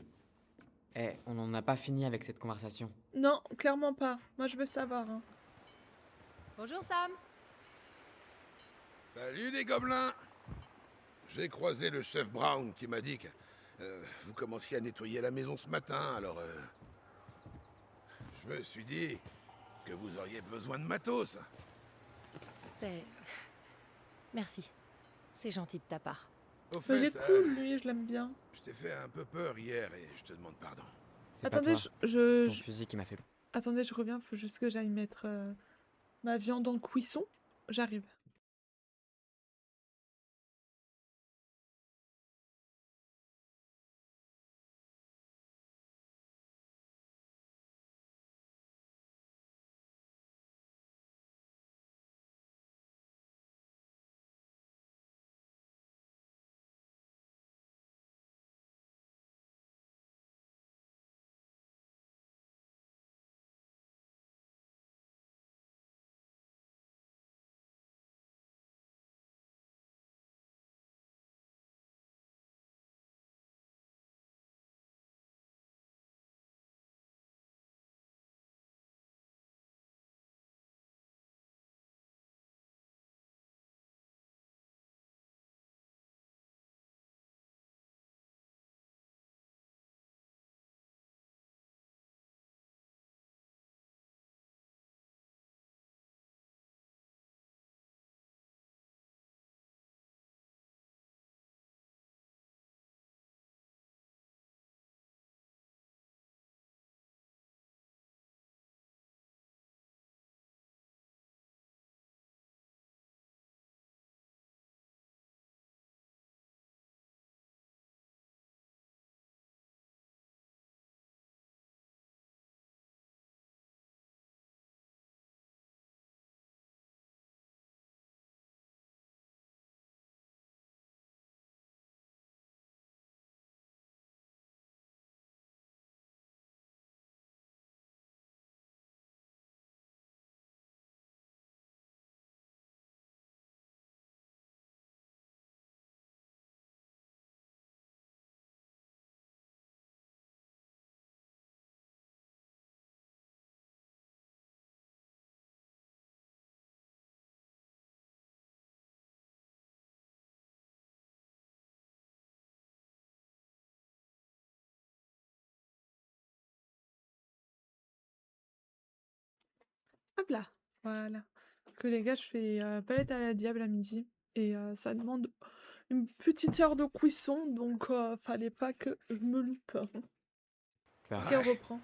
Eh, on n'en a pas fini avec cette conversation. Non, clairement pas. Moi, je veux savoir, hein. Bonjour Sam. Salut les gobelins! J'ai croisé le chef Brown qui m'a dit que vous commenciez à nettoyer la maison ce matin, alors je me suis dit que vous auriez besoin de matos. C'est... Merci. C'est gentil de ta part. Au Mais il fait, est cool, lui, je l'aime bien. je t'ai fait un peu peur hier et je te demande pardon. C'est pas Attendez, toi. je... C'est ton fusil qui m'a fait... Attendez, je reviens, faut juste que j'aille mettre ma viande en cuisson. J'arrive. Hop là. Voilà. Que les gars, je fais palette à la diable à midi. Et ça demande une petite heure de cuisson, donc fallait pas que je me loupe. Bah, Ok, on reprend.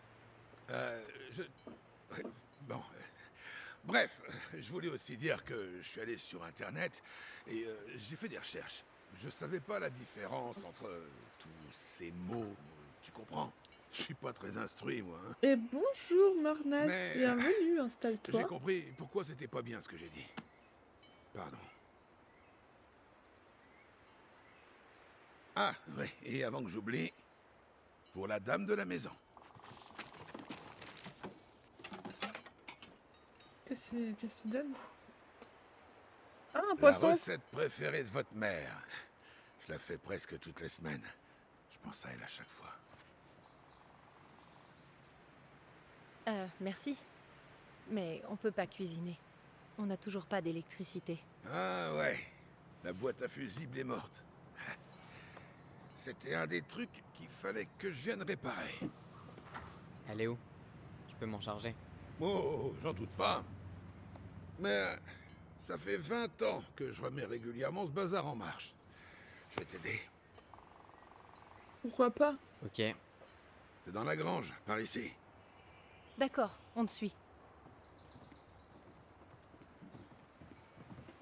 Je... ouais, bon. Bref, je voulais aussi dire que je suis allé sur Internet et j'ai fait des recherches. Je savais pas la différence entre tous ces mots, tu comprends? Je suis pas très instruit, moi. Hein. Et bonjour Marnas, Mais- bienvenue, J'ai installe-toi. compris pourquoi c'était pas bien ce que j'ai dit. Pardon. Ah, oui, et avant que j'oublie, pour la dame de la maison. Qu'est-ce qu'il donne? Ah, un La poisson! recette préférée de votre mère. Je la fais presque toutes les semaines. Je pense à elle à chaque fois. Merci. Mais on peut pas cuisiner. On n'a toujours pas d'électricité. Ah ouais, la boîte à fusibles est morte. C'était un des trucs qu'il fallait que je vienne réparer. elle est où? Je peux m'en charger. Oh, j'en doute pas. Mais ça fait 20 ans que je remets régulièrement ce bazar en marche. Je vais t'aider. Pourquoi pas? Ok. C'est dans la grange, par ici. D'accord, on te suit.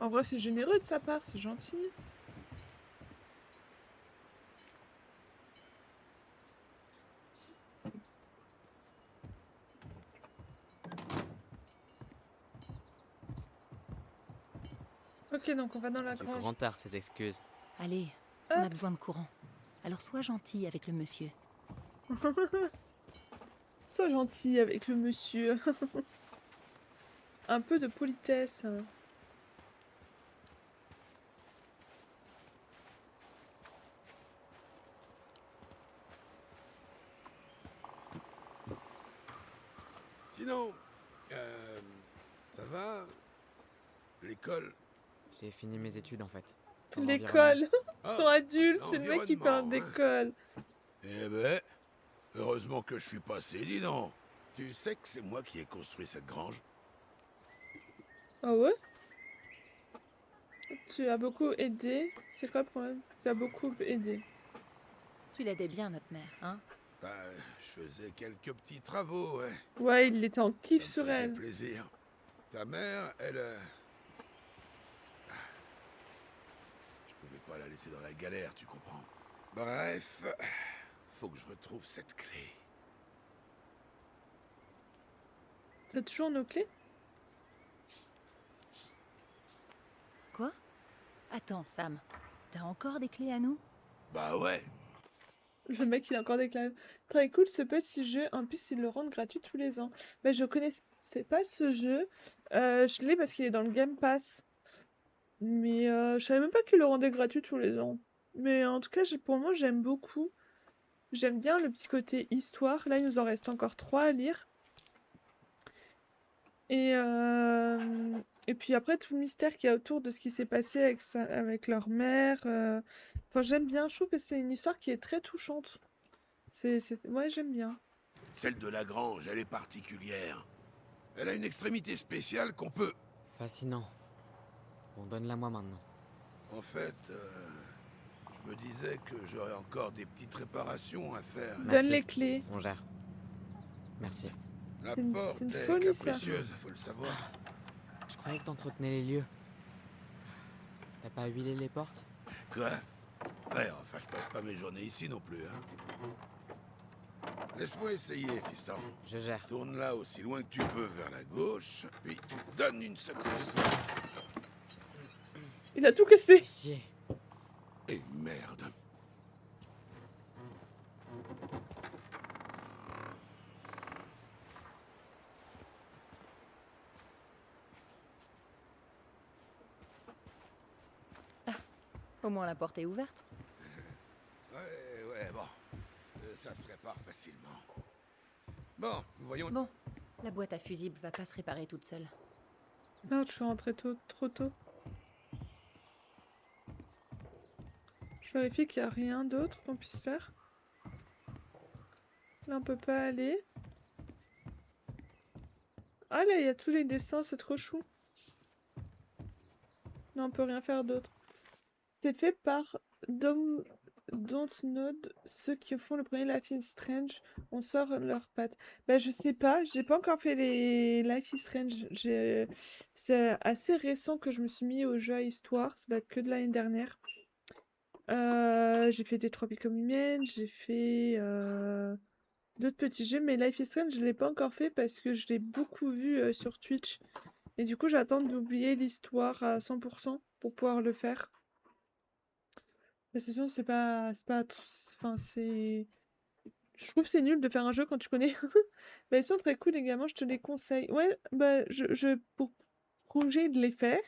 En vrai, c'est généreux de sa part, c'est gentil. Ok, donc on va dans la Du grange. grand art, ces excuses. Allez, on a Hop. besoin de courant. Alors sois gentil avec le monsieur. Sois gentil avec le monsieur. Un peu de politesse. Sinon, euh, ça va? L'école? J'ai fini mes études en fait. Dans l'environnement. L'école. Ils sont Ah, adultes, c'est le mec qui parle l'environnement, hein. d'école. Eh ben, heureusement que je suis passé, dis donc. Tu sais que c'est moi qui ai construit cette grange? Ah ouais? Tu as beaucoup aidé. C'est quoi le problème? Tu as beaucoup aidé. Tu l'aidais bien, notre mère, hein? Ben, je faisais quelques petits travaux, ouais. Ouais, il était en Ça kiff me sur faisait elle. plaisir. Ta mère, elle... Je pouvais pas la laisser dans la galère, tu comprends. Bref, faut que je retrouve cette clé. T'as toujours nos clés? Quoi? Attends, Sam. T'as encore des clés à nous? Bah ouais. Le mec, il a encore des clés. Très cool ce petit jeu. En plus, ils le rendent gratuit tous les ans. Mais je connaissais pas ce jeu. Je l'ai parce qu'il est dans le Game Pass. Mais je savais même pas qu'il le rendait gratuit tous les ans. Mais en tout cas, pour moi, j'aime beaucoup. J'aime bien le petit côté histoire. Là, il nous en reste encore 3 à lire. Et puis après, tout le mystère qu'il y a autour de ce qui s'est passé avec leur mère. Enfin, j'aime bien. Je trouve que c'est une histoire qui est très touchante. Ouais, j'aime bien. Celle de la grange, elle est particulière. Elle a une extrémité spéciale qu'on peut... Fascinant. Bon, donne-la moi maintenant. En fait, je me disais que j'aurais encore des petites réparations à faire. Merci. Donne les clés. On gère. Merci. La C'est une- porte c'est une est folie, ça. capricieuse, faut le savoir. Je croyais que t'entretenais les lieux. T'as pas huilé les portes? Quoi? Ouais, enfin, je passe pas mes journées ici non plus, hein. Laisse-moi essayer, fiston. Je gère. Tourne là aussi loin que tu peux vers la gauche, puis tu donnes une secousse. Il a tout cassé. Chier. Et merde. Au moins la porte est ouverte. Ouais, bon. Ça se répare facilement. Bon, voyons. Bon, la boîte à fusibles va pas se réparer toute seule. Merde, je suis rentrée trop tôt. Je vérifie qu'il n'y a rien d'autre qu'on puisse faire. Là, on peut pas aller. Ah là, il y a tous les dessins, c'est trop chou. Non, on peut rien faire d'autre. C'est fait par Dontnod, ceux qui font le premier Life is Strange. On sort leurs pattes. Bah, je sais pas, j'ai pas encore fait les Life is Strange. C'est assez récent que je me suis mis au jeu à histoire. Ça date que de l'année dernière. J'ai fait des 3 Become Human, j'ai fait d'autres petits jeux, mais Life is Strange, je l'ai pas encore fait parce que je l'ai beaucoup vu sur Twitch. Et du coup, j'attends d'oublier l'histoire à 100% pour pouvoir le faire. Mais c'est sûr, enfin, c'est... Je trouve que c'est nul de faire un jeu quand tu connais. Mais ils sont très cool également, je te les conseille. Ouais, bah, pour projet de les faire.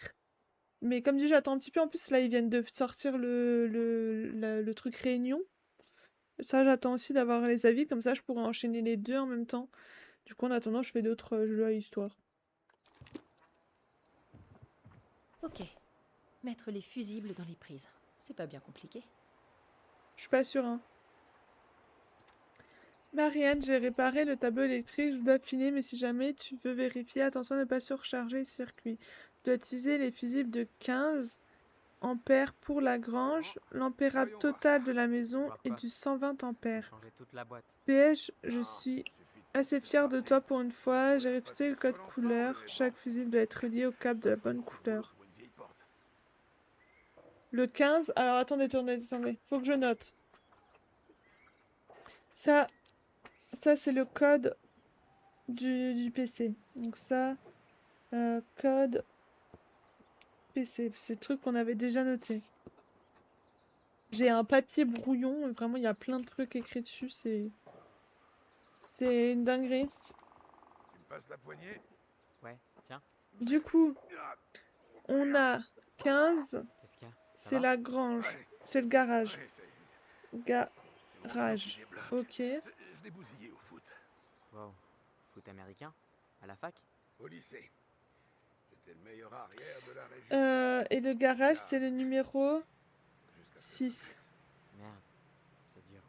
Mais comme dit, j'attends un petit peu. En plus, là, ils viennent de sortir le truc réunion. Ça, j'attends aussi d'avoir les avis. Comme ça, je pourrais enchaîner les deux en même temps. Du coup, en attendant, je fais d'autres jeux à histoire. Ok. Mettre les fusibles dans les prises. C'est pas bien compliqué. Je suis pas sûre, hein. Marianne, j'ai réparé le tableau électrique, je dois affiner, mais si jamais tu veux vérifier, attention à ne pas surcharger le circuit. Tu dois utiliser les fusibles de 15 ampères pour la grange, l'ampérage total de la maison est du 120 ampères. Changer toute la boîte. PS, je suis assez fière de toi pour une fois, j'ai répété le code couleur, chaque fusible doit être relié au câble de la bonne couleur. Le 15. Alors, attendez. Faut que je note. Ça c'est le code du PC. Donc ça, code PC. C'est le truc qu'on avait déjà noté. J'ai un papier brouillon. Vraiment, il y a plein de trucs écrits dessus. C'est une dinguerie. Tu me passes la poignée? Ouais, tiens, Du coup, Ah, on a 15. qu'est-ce qu'il y a? Ça C'est va? la grange. ouais, C'est le garage. ouais, c'est mon Garage. sang qui débloque. Ok. Je l'ai bousillé au foot. Wow. Foot américain? À la fac? Au lycée. J'étais le meilleur arrière de la région. Et le garage, c'est le numéro Jusqu'à ce que 6. je Merde, c'est dur.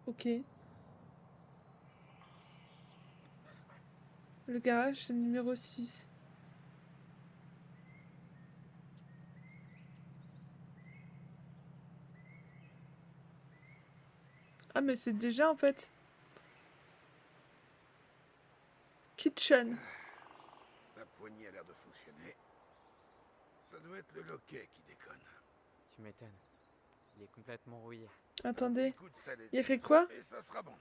Ok. Le garage, c'est le numéro 6. Ah, mais c'est déjà en fait. Kitchen. La poignée a l'air de fonctionner. Ça doit être le loquet qui déconne. Tu m'étonnes. Il est complètement rouillé. Attendez. Un petit coup de saleté, Il fait quoi? et ça sera bon.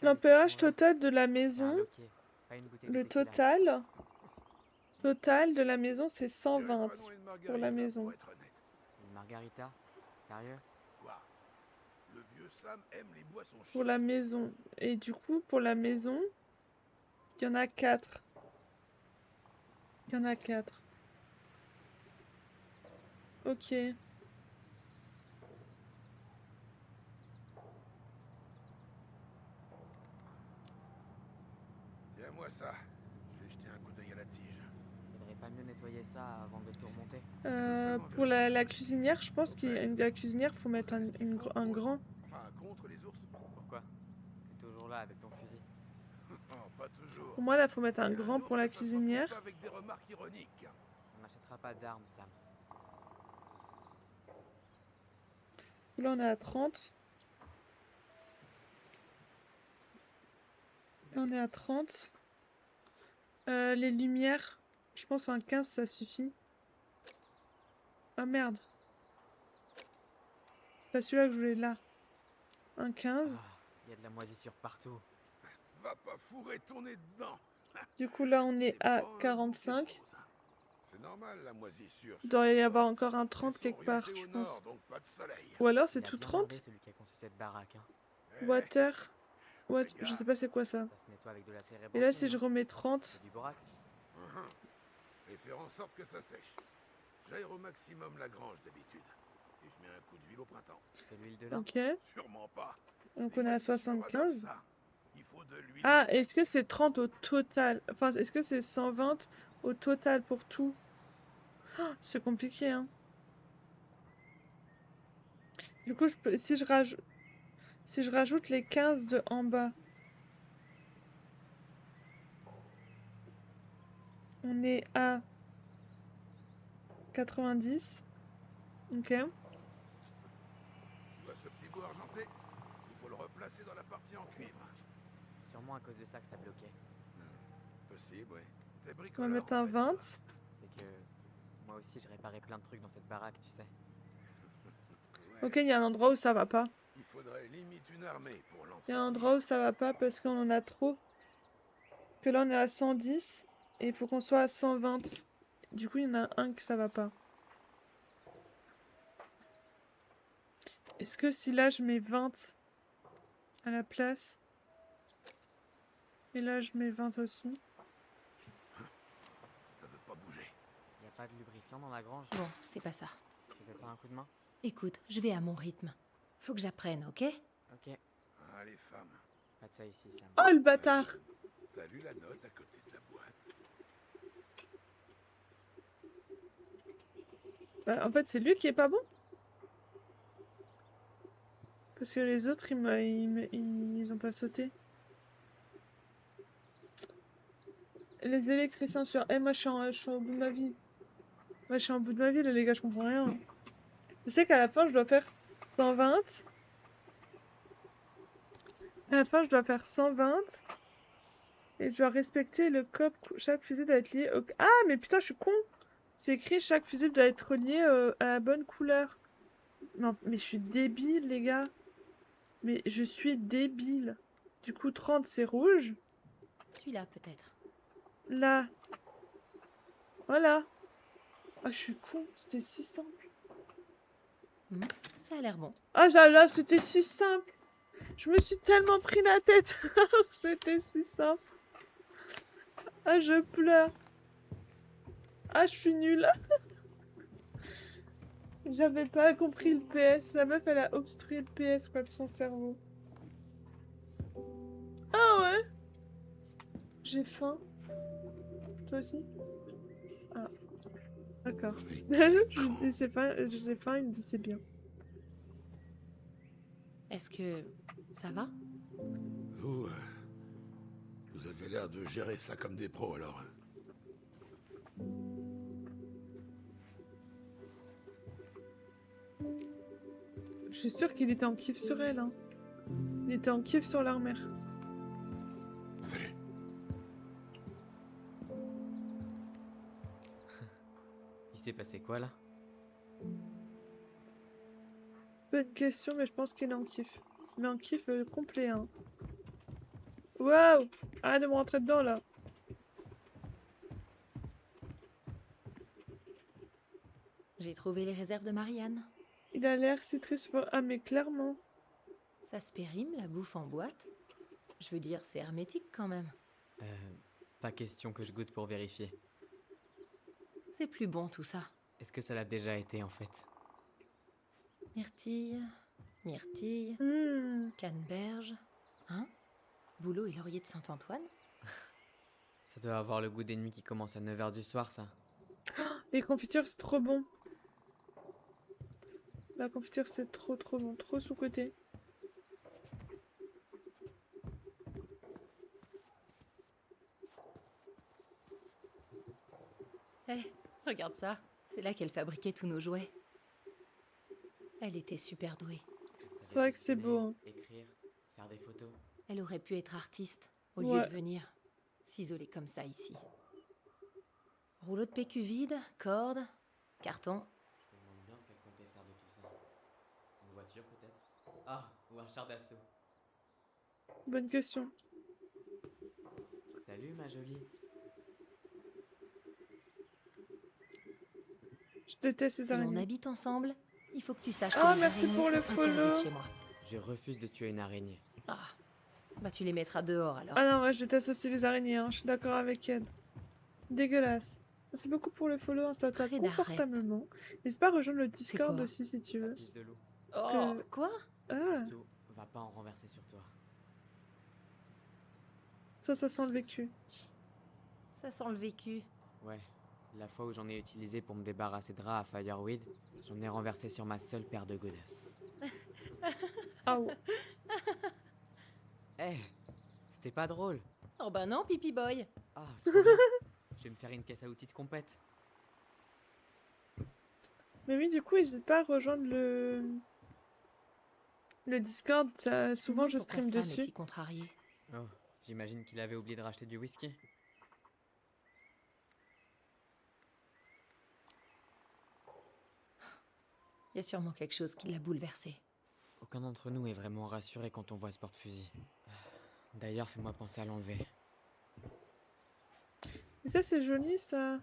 L'empérage total de la C'est un maison. loquet, pas une bouteille de Le tequila. total de la maison, c'est Je dirais 120 pas non à une pour la margarita, maison. pour être honnête. Une margarita? Sérieux? Quoi? Le vieux Sam aime les boissons Pour chaudes. la maison. Et du coup, pour la maison, il y en a 4. Il y en a 4. Ok. Viens-moi ça. Je vais jeter un coup d'œil à la tige. Faudrait pas mieux nettoyer ça avant de tout remonter? Pour la cuisinière, je pense que la cuisinière, faut mettre un grand. Enfin, contre les ours. Pourquoi? T'es toujours là avec ton fusil. Oh, pas toujours. Pour moi, là, faut mettre un Et grand ours, pour la ça se repousse cuisinière. pas avec des remarques ironiques. On n'achètera pas d'armes, Sam. Là, on est à 30. Là, on est à 30. Les lumières, je pense un 15, ça suffit. Ah merde. Pas celui-là que je voulais là. Un 15. Ah, il y a de la moisissure partout. Va pas fourrer ton nez dedans. Du coup, là, on est C'est à pas un bouquet de 45. roses, hein. C'est normal la moisissure. Il doit y avoir encore un Elles 30 sont quelque part, orientées je au pense. nord, donc pas de soleil. Ou alors, c'est Il a tout bien merdé 30. celui qui a conçu cette baraque, hein. Eh, Water. What? Fais Je gaffe. sais pas c'est quoi ça. Ça se nettoie avec de la terre Et là, ébancée, si je non? remets 30. C'est du borax. Et faire en sorte que ça sèche. J'aère au maximum la grange d'habitude. Et je mets un coup d'huile au printemps. De l'huile de lin. Ok. Sûrement pas. Donc, on est à Les pâtisseries adorent 75. ça. Il faut de l'huile. Ah, est-ce que c'est 30 au total? Enfin, est-ce que c'est 120 au total pour tout? Ah, c'est compliqué, hein. Du coup, si je rajoute les 15 de en bas, on est à 90. Ok. Tu vois ce petit bout argenté? Il faut le replacer dans la partie en cuivre. Sûrement à cause de ça que ça bloquait. Possible, oui. Des On va bricoleurs, mettre en un fait, 20. quoi. C'est que moi aussi je réparais plein de trucs dans cette baraque, tu sais. Ouais. Ok, il y a un endroit où ça va pas. Il faudrait limite une armée pour Il y a un l'entretenir. endroit où ça va pas parce qu'on en a trop. Que là, on est à 110 et il faut qu'on soit à 120. Du coup, il y en a un que ça va pas. Est-ce que si là, je mets 20 à la place et là, je mets 20 aussi. Ça veut pas bouger. Y a pas de lubrifiant dans la grange? Bon, c'est pas ça. Tu fais pas un coup de main? Écoute, je vais à mon rythme. Faut que j'apprenne, ok? Ok, Ah, les femmes. pas de ça ici, Sam. Oh, le bâtard! T'as lu la note à côté de la boîte? Bah, en fait, c'est lui qui est pas bon. Parce que les autres, ils ont pas sauté. Les électriciens sur... Eh, moi, je suis au bout de ma vie. Moi, je suis au bout de ma vie, là, les gars, je comprends rien. Je sais qu'à la fin, je dois faire 120. À la fin, je dois faire 120. Et je dois respecter le code. Chaque fusée doit être liée au... Ah, mais putain, je suis con. C'est écrit chaque fusible doit être relié à la bonne couleur. Non, mais je suis débile, les gars. Mais je suis débile. Du coup, 30, c'est rouge. Celui-là, peut-être. Là. Voilà. Ah, je suis con. C'était si simple. Ça a l'air bon. Ah, là, c'était si simple. Je me suis tellement pris la tête. C'était si simple. Ah, je pleure. Ah, je suis nulle. J'avais pas compris le PS. La meuf, elle a obstrué le PS, quoi, de son cerveau. Ah ouais. J'ai faim. Toi aussi? Ah. D'accord. Je dis c'est faim, j'ai faim, il me dit c'est bien. Est-ce que ça va? Vous, vous avez l'air de gérer ça comme des pros, alors. Je suis sûre qu'il était en kiff sur elle, hein. Il était en kiff sur leur mère. Salut. Il s'est passé quoi là? Bonne question, mais je pense qu'il est en kiff. Il est en kiff complet, hein. Waouh! Arrête de me rentrer dedans, là. J'ai trouvé les réserves de Marianne. Il a l'air si triste. Ah, mais clairement. Ça se périme, la bouffe en boîte. Je veux dire, c'est hermétique quand même. Pas question que je goûte pour vérifier. C'est plus bon tout ça. Est-ce que ça l'a déjà été en fait? Myrtille, myrtille, canneberge. Hein? Bouleau et laurier de Saint-Antoine? Ça doit avoir le goût des nuits qui commencent à 9 h du soir, ça. Les confitures, c'est trop bon. La confiture, c'est trop bon. Trop sous-côté. Eh, regarde ça. C'est là qu'elle fabriquait tous nos jouets. Elle était super douée. C'est vrai que c'est beau, hein. Écrire, faire des photos. Elle aurait pu être artiste, au lieu Ouais. de venir s'isoler comme ça ici. Rouleau de PQ vide, corde, carton. Je me demande bien ce qu'elle comptait faire de tout ça. Une voiture peut-être? Ah, ou un char d'assaut. Bonne question. Salut ma jolie. Je déteste les Si l'on araignées. habite ensemble, il faut que tu saches Ah, que les merci araignées pour le sont interdites follow. chez moi. Je refuse de tuer une araignée. Ah, bah tu les mettras dehors alors. Ah non, moi je déteste aussi les araignées, hein. Je suis d'accord avec elle. Dégueulasse. Merci beaucoup pour le follow, installe-toi Très d'arrêt. confortablement. N'hésite pas à rejoindre le Discord quoi aussi si tu veux. Fils de loup. Oh, quoi? Ah, Surtout, va pas en renverser sur toi. ça sent le vécu. Ça sent le vécu. Ouais, la fois où j'en ai utilisé pour me débarrasser de rats à Fireweed, j'en ai renversé sur ma seule paire de godasses. Ah ouais. Eh, c'était pas drôle. Oh bah non, Pipi Boy. Ah, trop bien. Je vais me faire une caisse à outils de compète. Mais oui, du coup, n'hésite pas à rejoindre le Discord. Souvent, je stream Pourquoi Sam est dessus. si contrarié? Oh, j'imagine qu'il avait oublié de racheter du whisky. Il y a sûrement quelque chose qui l'a bouleversé. Aucun d'entre nous est vraiment rassuré quand on voit ce porte-fusil. D'ailleurs, fais-moi penser à l'enlever. Mais ça, c'est joli, ça.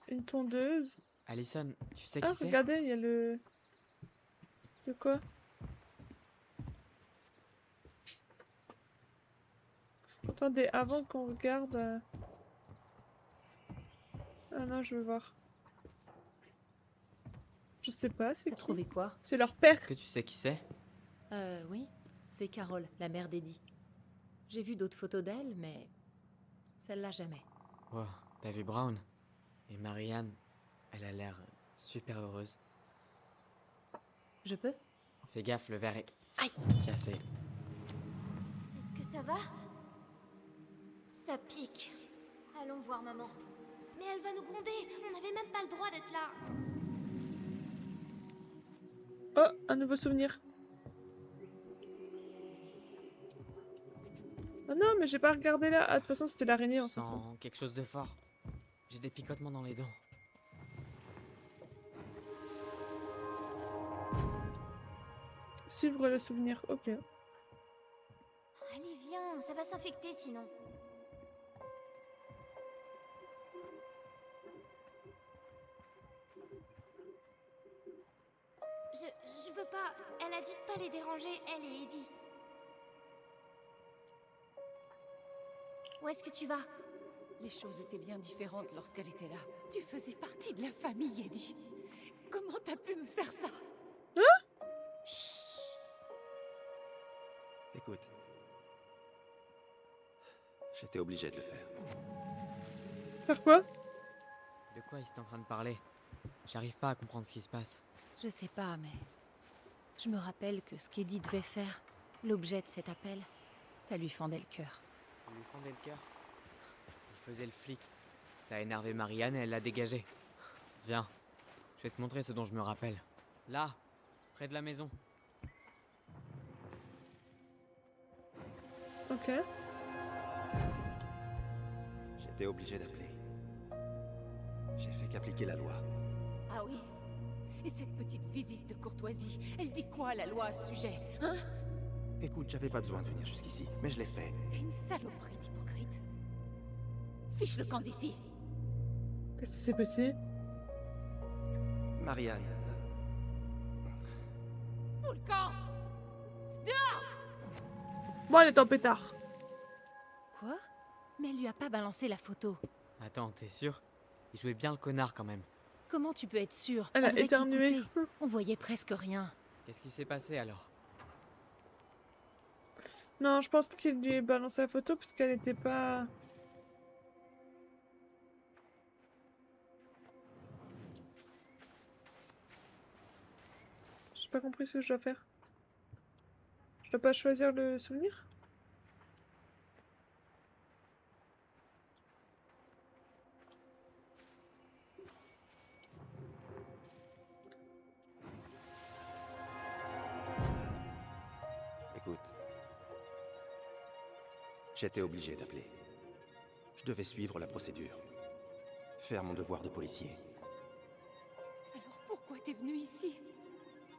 Une tondeuse. Alison, tu sais Ah, qui c'est? regardez, il y a le... De quoi? Attendez, avant qu'on regarde... Ah non, je veux voir. Je sais pas, c'est T'as qui? trouvé quoi? C'est leur père. Est-ce que tu sais qui c'est? Oui. C'est Carole, la mère d'Eddie. J'ai vu d'autres photos d'elle, mais... celle-là, jamais. Oh, t'as vu Brown? Et Marianne, elle a l'air super heureuse. Je peux? Fais gaffe, le verre est... Aïe! Cassé. Est-ce que ça va? Ça pique. Allons voir maman. Mais elle va nous gronder. On n'avait même pas le droit d'être là. Oh, un nouveau souvenir. Oh non, mais j'ai pas regardé là. Ah, de toute façon, c'était l'araignée, on s'en fout. Sens quelque chose de fort. des picotements dans les dents. Suivre le souvenir, ok. Allez, viens, ça va s'infecter sinon. Je veux pas. Elle a dit de pas les déranger, elle et Eddie. Où est-ce que tu vas? Les choses étaient bien différentes lorsqu'elle était là. Tu faisais partie de la famille, Eddie. Comment t'as pu me faire ça? Écoute. J'étais obligé de le faire. Faire quoi? De quoi il était en train de parler? J'arrive pas à comprendre ce qui se passe. Je sais pas, mais je me rappelle que ce qu'Eddie devait faire, l'objet de cet appel, ça lui fendait le cœur. Il lui fendait le cœur. Il faisait le flic. Ça a énervé Marianne et elle l'a dégagé. Viens, je vais te montrer ce dont je me rappelle. Là, près de la maison. Ok. J'étais obligé d'appeler. J'ai fait qu'appliquer la loi. Ah oui? Et cette petite visite de courtoisie, elle dit quoi la loi à ce sujet? Hein? Écoute, j'avais pas besoin de venir jusqu'ici, mais je l'ai fait. T'es une saloperie d'hypocrite. Fiche le camp d'ici. Qu'est-ce qui s'est passé? Marianne, Fous le camp! Bon, elle est en pétard. Quoi? Mais elle lui a pas balancé la photo. Attends, t'es sûr? Il jouait bien le connard quand même. Comment tu peux être sûr? Elle On a faisait éternué. qu'écouter. On voyait presque rien. Qu'est-ce qui s'est passé alors? Non, je pense pas qu'il lui ait balancé la photo parce qu'elle était pas... J'ai pas compris ce que je dois faire. Je dois pas choisir le souvenir? écoute. J'étais obligé d'appeler. Je devais suivre la procédure. Faire mon devoir de policier. Alors pourquoi t'es venu ici?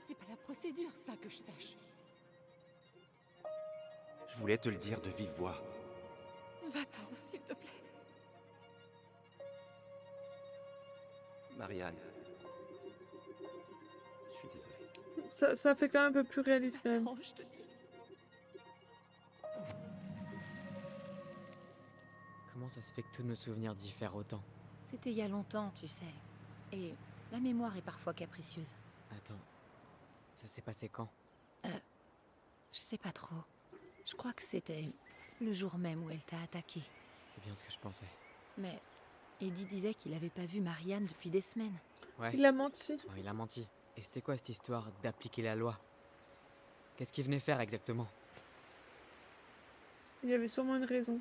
C'est pas la procédure, ça, que je sache. Je voulais te le dire de vive voix. Va-t'en, s'il te plaît. Marianne. Je suis désolé. Ça fait quand même un peu plus réaliste quand même. Va-t'en, je te dis. Comment ça se fait que tous nos souvenirs diffèrent autant? C'était il y a longtemps, tu sais. Et la mémoire est parfois capricieuse. Attends, ça s'est passé quand? Je sais pas trop. Je crois que c'était le jour même où elle t'a attaqué. C'est bien ce que je pensais. Mais Eddie disait qu'il avait pas vu Marianne depuis des semaines. Ouais, Il a menti. non, il a menti. Et c'était quoi cette histoire d'appliquer la loi? Qu'est-ce qu'il venait faire exactement? Il y avait sûrement une raison.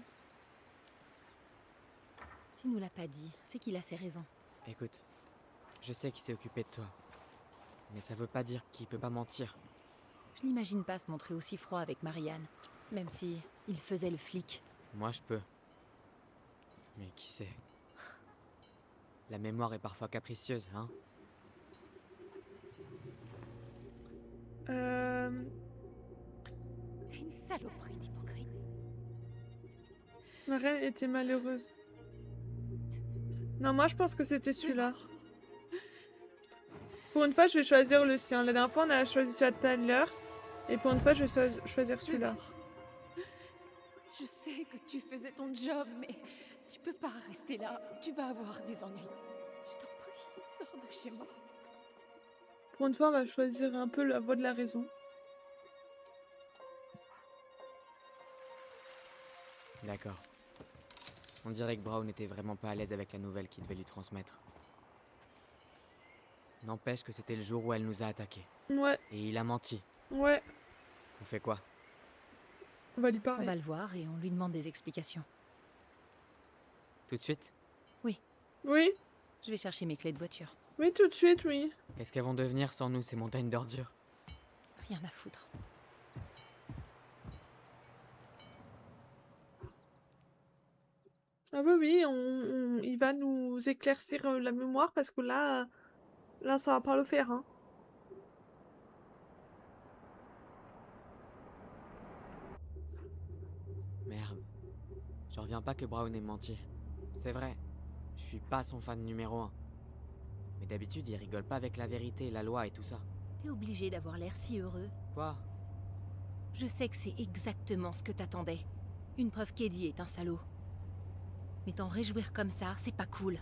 S'il nous l'a pas dit, c'est qu'il a ses raisons. Écoute, je sais qu'il s'est occupé de toi. Mais ça veut pas dire qu'il peut pas mentir. Je n'imagine pas se montrer aussi froid avec Marianne, même si il faisait le flic. Moi, je peux. Mais qui sait? La mémoire est parfois capricieuse, hein? T'es une saloperie d'hypocrite. Ma reine était malheureuse. Non, moi je pense que c'était celui-là. Pour une fois, je vais choisir le sien. La dernière fois, on a choisi celui de tout à l'heure. Et pour une fois, je vais choisir celui-là. Je sais que tu faisais ton job, mais tu peux pas rester là. Tu vas avoir des ennuis. Je t'en prie, sors de chez moi. Pour une fois, on va choisir un peu la voie de la raison. D'accord. On dirait que Brown n'était vraiment pas à l'aise avec la nouvelle qu'il devait lui transmettre. N'empêche que c'était le jour où elle nous a attaqués. Ouais, Et il a menti. ouais. On fait quoi? On va lui On parler. va le voir et on lui demande des explications. Tout de suite? Oui, Je vais chercher mes clés de voiture. oui, tout de suite, oui. Qu'est-ce qu'elles vont devenir sans nous, ces montagnes d'ordures? Rien à foutre. Ah bah oui, il va nous éclaircir la mémoire parce que là, ça va pas le faire, hein. Merde. Je reviens pas que Brown ait menti. C'est vrai, je suis pas son fan numéro 1. Mais d'habitude, il rigole pas avec la vérité, la loi et tout ça. T'es obligé d'avoir l'air si heureux. Quoi? Je sais que c'est exactement ce que t'attendais. Une preuve qu'Eddie est un salaud. Mais t'en réjouir comme ça, c'est pas cool.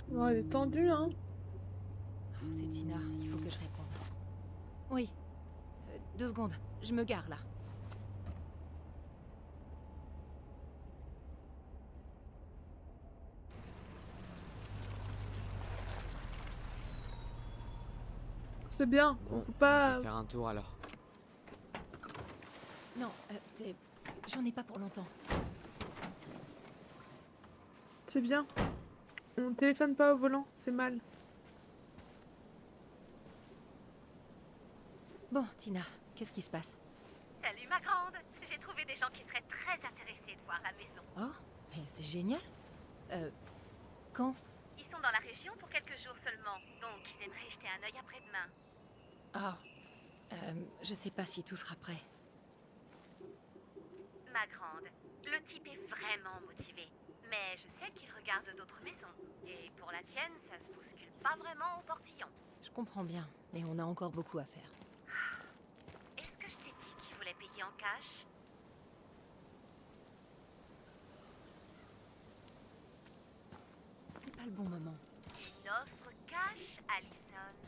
Ouais, elle est tendue, hein. Oh, c'est Tina, il faut que je réponde. Oui. 2 secondes, je me gare là. C'est bien, Bon, faut on pas... peut faire un tour alors. Non, c'est... J'en ai pas pour longtemps. C'est bien. On téléphone pas au volant, c'est mal. Bon, Tina, qu'est-ce qui se passe? Salut ma grande. J'ai trouvé des gens qui seraient très intéressés de voir la maison. Oh, mais c'est génial. Quand? Ils sont dans la région pour quelques jours seulement, donc ils aimeraient jeter un œil après-demain. Ah, je sais pas si tout sera prêt. Ma grande, le type est vraiment motivé. Mais je sais qu'il regarde d'autres maisons. Et pour la tienne, ça se bouscule pas vraiment au portillon. Je comprends bien, mais on a encore beaucoup à faire. Est-ce que je t'ai dit qu'il voulait payer en cash? C'est pas le bon moment. Une offre cash, Allison.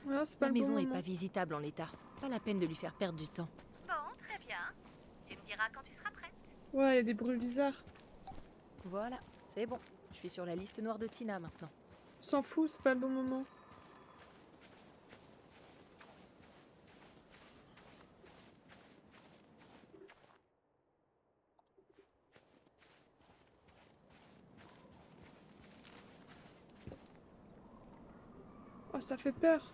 Ouais, c'est pas La le bon maison est moment. pas visitable en l'état. Pas la peine de lui faire perdre du temps. Bon, très bien. Tu me diras quand tu seras prête. Ouais, il y a des bruits bizarres. Voilà, c'est bon. Je suis sur la liste noire de Tina maintenant. On s'en fout, c'est pas le bon moment. Oh, ça fait peur.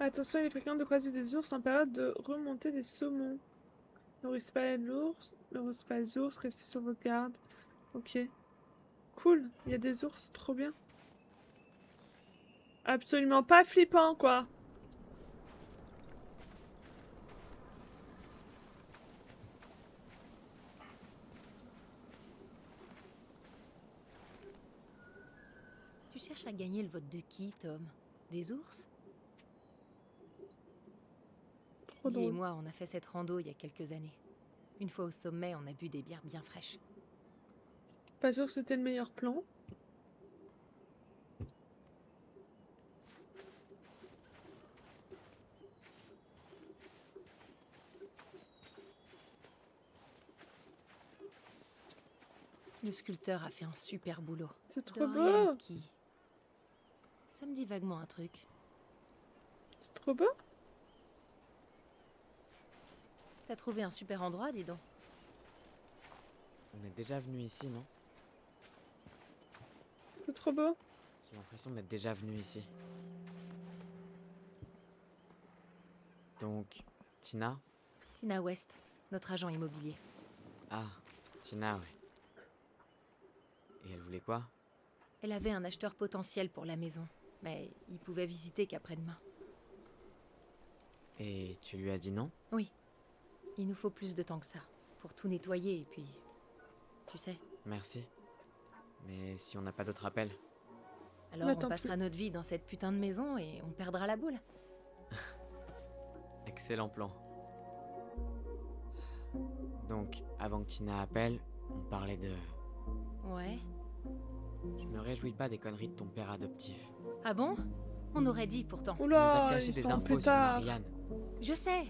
Attention, il est fréquent de croiser des ours en période de remontée des saumons. Nourrissez pas l'ours, nourrissez pas les ours, restez sur vos gardes. Ok. Cool, il y a des ours, trop bien. Absolument pas flippant, quoi. Tu cherches à gagner le vote de qui, Tom? Des ours? Trop Eddie et drôle. moi, on a fait cette rando il y a quelques années. Une fois au sommet, on a bu des bières bien fraîches. Pas sûr que c'était le meilleur plan. Le sculpteur a fait un super boulot. C'est trop Dorian beau. Key. Ça me dit vaguement un truc. C'est trop beau. T'as trouvé un super endroit, dis donc. On est déjà venu ici, non? C'est trop beau. J'ai l'impression d'être déjà venu ici. Donc, Tina? Tina West, notre agent immobilier. Ah, Tina, ouais. Et elle voulait quoi? Elle avait un acheteur potentiel pour la maison, mais il pouvait visiter qu'après-demain. Et tu lui as dit non? Oui, il nous faut plus de temps que ça, pour tout nettoyer et puis... Tu sais, Merci. Mais si on n'a pas d'autres appels? alors Bah, on tant passera notre vie dans cette putain de maison et on perdra la boule. Excellent plan. Donc, avant que Tina appelle, on parlait de... Ouais. Je me réjouis pas des conneries de ton père adoptif. Ah bon? On aurait dit pourtant. Il nous a Oula, caché ils des sont infos plus sur tard. Marianne. Je sais,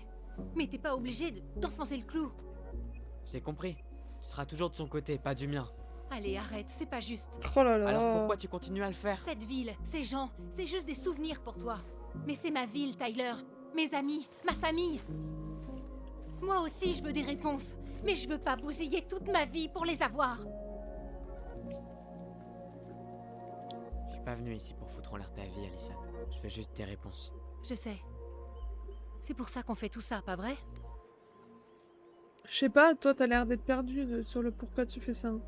mais t'es pas obligé d'enfoncer le clou. J'ai compris. Tu seras toujours de son côté, pas du mien. Allez, arrête, c'est pas juste. Oh là là. Alors pourquoi tu continues à le faire? Cette ville, ces gens, c'est juste des souvenirs pour toi. Mais c'est ma ville, Tyler. Mes amis, ma famille. Moi aussi, je veux des réponses. Mais je veux pas bousiller toute ma vie pour les avoir. Je suis pas venu ici pour foutre en l'air ta vie, Alyssa. Je veux juste tes réponses. Je sais. C'est pour ça qu'on fait tout ça, pas vrai? Je sais pas, toi t'as l'air d'être perdu sur le pourquoi tu fais ça, hein.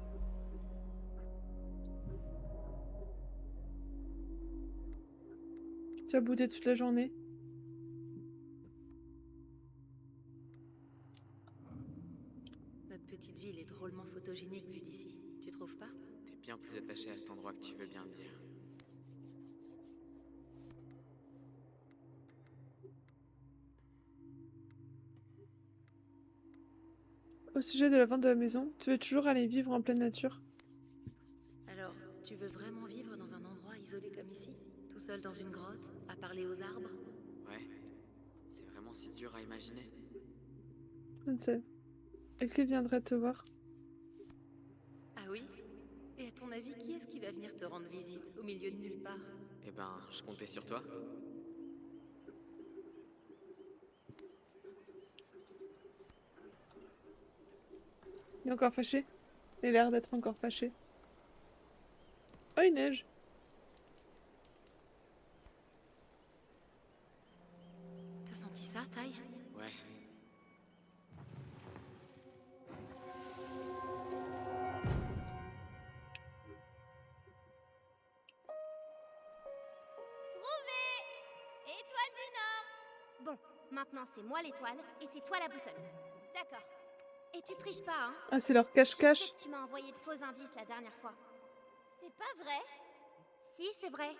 Tu as boudé toute la journée. Notre petite ville est drôlement photogénique vue d'ici. Tu trouves pas? T'es bien plus attaché à cet endroit que tu veux bien le dire. Au sujet de la vente de la maison, tu veux toujours aller vivre en pleine nature? Alors, tu veux vraiment vivre dans un endroit isolé comme ici? Tout seul dans une grotte, à parler aux arbres? Ouais, c'est vraiment si dur à imaginer. Je ne sais. Et qui viendrait te voir? Ah oui? Et à ton avis, qui est-ce qui va venir te rendre visite, au milieu de nulle part? Eh ben, je comptais sur toi. Il est encore fâché? Il a l'air d'être encore fâché. Oh, il neige! T'as senti ça, Ty? Ouais. Trouvé! Étoile du Nord! Bon, maintenant c'est moi l'étoile et c'est toi la boussole. D'accord. Et tu triches pas, hein? Ah, c'est leur Je sais cache-cache. que tu m'as envoyé de faux indices la dernière fois. C'est pas vrai? Si, c'est vrai.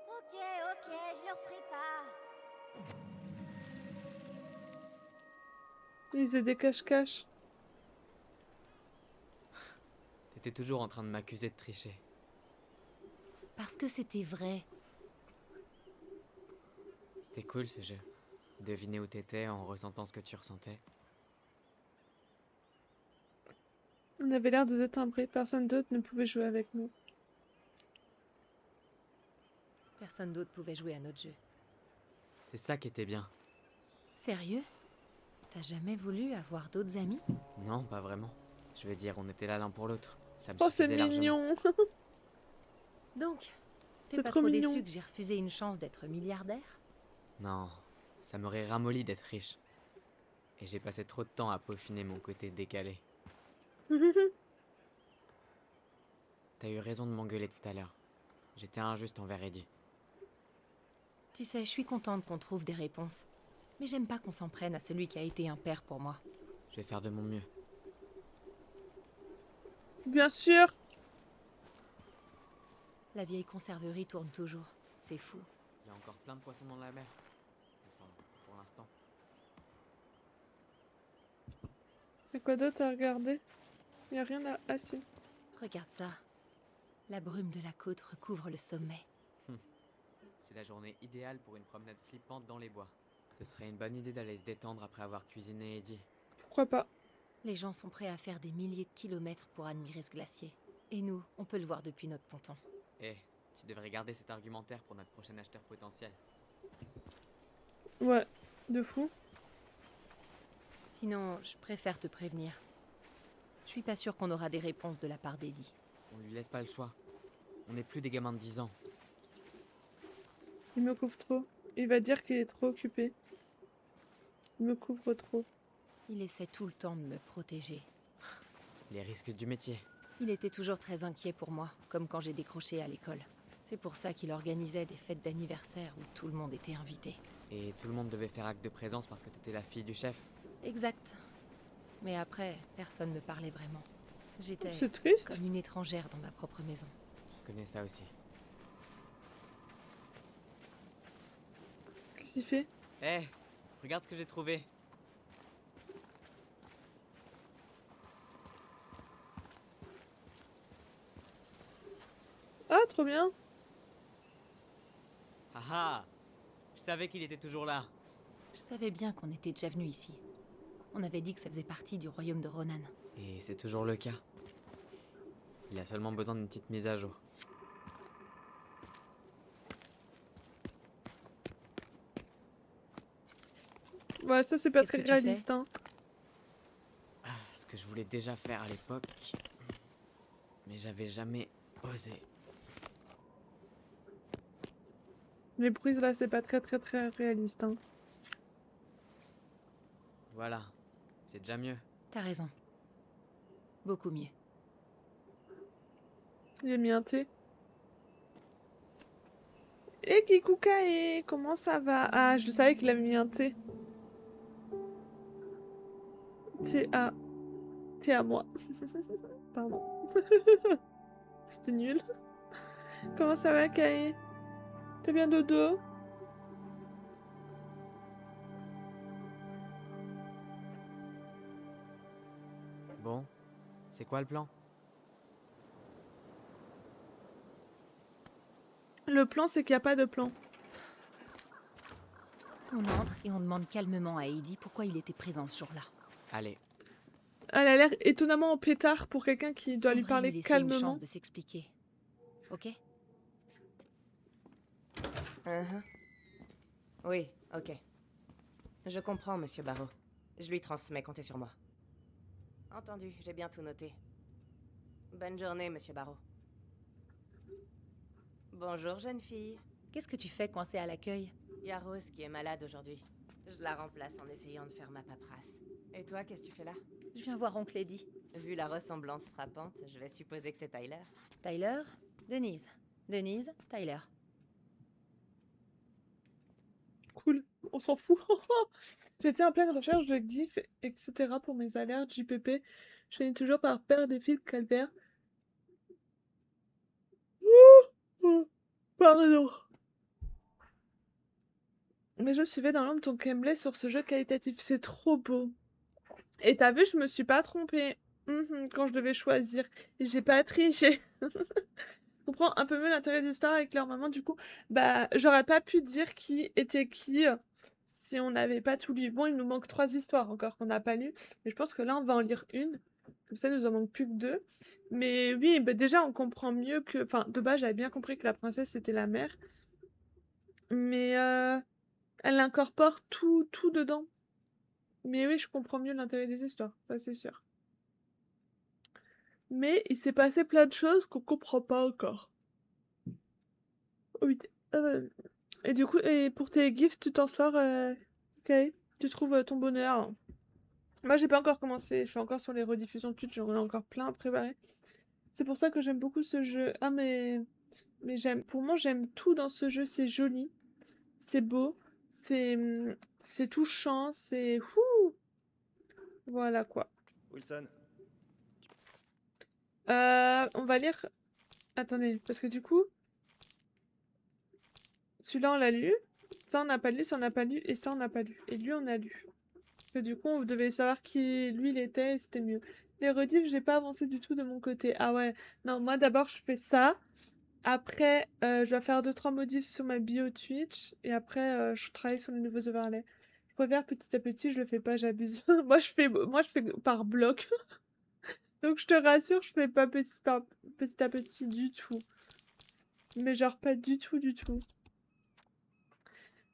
Ok, je le referai pas. Ils faisaient des cache-cache. T'étais toujours en train de m'accuser de tricher. Parce que c'était vrai. C'était cool ce jeu. Deviner où t'étais en ressentant ce que tu ressentais. On avait l'air de deux timbrés. Personne d'autre ne pouvait jouer avec nous. Personne d'autre pouvait jouer à notre jeu. C'est ça qui était bien. Sérieux? T'as jamais voulu avoir d'autres amis? Non, pas vraiment. Je veux dire, on était là l'un pour l'autre. Ça me Oh, c'est suffisait largement. mignon! Donc, C'est t'es pas trop trop mignon. déçu que j'ai refusé une chance d'être milliardaire? Non, ça m'aurait ramolli d'être riche. Et j'ai passé trop de temps à peaufiner mon côté décalé. T'as eu raison de m'engueuler tout à l'heure. J'étais injuste envers Eddie. Tu sais, je suis contente qu'on trouve des réponses. Mais j'aime pas qu'on s'en prenne à celui qui a été un père pour moi. Je vais faire de mon mieux. Bien sûr! La vieille conserverie tourne toujours. C'est fou. Il y a encore plein de poissons dans la mer. Enfin, pour l'instant. Y'a quoi d'autre à regarder? Y'a rien là. Ah si. Regarde ça. La brume de la côte recouvre le sommet. C'est la journée idéale pour une promenade flippante dans les bois. Ce serait une bonne idée d'aller se détendre après avoir cuisiné Eddie. Pourquoi pas? Les gens sont prêts à faire des milliers de kilomètres pour admirer ce glacier. Et nous, on peut le voir depuis notre ponton. Eh, tu devrais garder cet argumentaire pour notre prochain acheteur potentiel. Ouais, de fou. Sinon, je préfère te prévenir. Je suis pas sûre qu'on aura des réponses de la part d'Eddie. On lui laisse pas le choix. On n'est plus des gamins de 10 ans. Il me couvre trop. Il va dire qu'il est trop occupé. Il me couvre trop. Il essaie tout le temps de me protéger. Les risques du métier. Il était toujours très inquiet pour moi, comme quand j'ai décroché à l'école. C'est pour ça qu'il organisait des fêtes d'anniversaire où tout le monde était invité. Et tout le monde devait faire acte de présence parce que t'étais la fille du chef. Exact. Mais après, personne me parlait vraiment. J'étais C'est triste. comme une étrangère dans ma propre maison. Je connais ça aussi. Qu'est-ce qu'il fait? Eh, regarde ce que j'ai trouvé. Ah, trop bien. Ah ah! Je savais qu'il était toujours là. Je savais bien qu'on était déjà venu ici. On avait dit que ça faisait partie du royaume de Ronan. Et c'est toujours le cas. Il a seulement besoin d'une petite mise à jour. Ouais, ça c'est pas Qu'est-ce très que tu réaliste, hein. Ce que je voulais déjà faire à l'époque. Mais j'avais jamais osé. Les bruits là, c'est pas très réaliste, hein. Voilà, c'est déjà mieux. T'as raison. Beaucoup mieux. J'ai mis un thé. Et Kikukae, comment ça va? Ah, je le savais qu'il avait mis un thé. Thé à... Thé à moi. Pardon. C'était nul. Comment ça va, Kae? T'es bien dodo? Bon, c'est quoi le plan? Le plan, c'est qu'il n'y a pas de plan. On entre et on demande calmement à Heidi pourquoi il était présent ce jour-là. Allez, Elle a l'air étonnamment en pétard pour quelqu'un qui doit On lui devrait parler lui laisser une calmement. chance de s'expliquer. Ok? Oui, ok. Je comprends, monsieur Barreau. Je lui transmets, comptez sur moi. Entendu, j'ai bien tout noté. Bonne journée, monsieur Barreau. Bonjour, jeune fille. Qu'est-ce que tu fais coincé à l'accueil? Y a Rose qui est malade aujourd'hui. Je la remplace en essayant de faire ma paperasse. Et toi, qu'est-ce que tu fais là? Je viens voir oncle Eddie. Vu la ressemblance frappante, je vais supposer que c'est Tyler. Tyler, Denise. Denise, Tyler. Cool, on s'en fout. J'étais en pleine recherche de GIF, etc. pour mes alertes JPP. Je finis toujours par perdre des fils calvaires. Pardon. Mais je suivais dans l'ombre ton gameplay sur ce jeu qualitatif. C'est trop beau. Et t'as vu, je me suis pas trompée. Quand je devais choisir. Et j'ai pas triché. Je comprends un peu mieux l'intérêt de l'histoire avec leur maman. Du coup, bah, j'aurais pas pu dire qui était qui si on n'avait pas tout lu. Bon, il nous manque 3 histoires encore qu'on n'a pas lues. Mais je pense que là, on va en lire une. Comme ça, il nous en manque plus que 2. Mais oui, bah, déjà, on comprend mieux que... Enfin, de base, j'avais bien compris que la princesse, c'était la mère. Mais elle incorpore tout dedans. Mais oui, je comprends mieux l'intérêt des histoires. Ça, c'est sûr. Mais il s'est passé plein de choses qu'on comprend pas encore. Oui. Et du coup, et pour tes gifs, tu t'en sors, ok? Tu trouves ton bonheur. Moi, j'ai pas encore commencé. Je suis encore sur les rediffusions de Twitch. J'en ai encore plein à préparer. C'est pour ça que j'aime beaucoup ce jeu. Ah, mais j'aime. Pour moi, j'aime tout dans ce jeu. C'est joli, c'est beau, c'est touchant, c'est ouh. Voilà quoi. Wilson, On va lire. Attendez, parce que du coup, celui-là on l'a lu, ça on n'a pas lu, ça on n'a pas lu, et ça on n'a pas lu. Et lui on a lu. Que du coup on devait savoir qui lui il était et c'était mieux. Les rediffs, j'ai pas avancé du tout de mon côté. Ah ouais, non, moi d'abord je fais ça. Après, je vais faire 2-3 modifs sur ma bio Twitch. Et après, je travaille sur les nouveaux overlays. Je préfère petit à petit, je le fais pas, j'abuse. Moi je fais par bloc. Donc je te rassure, je fais pas petit à petit du tout. Mais genre pas du tout, du tout.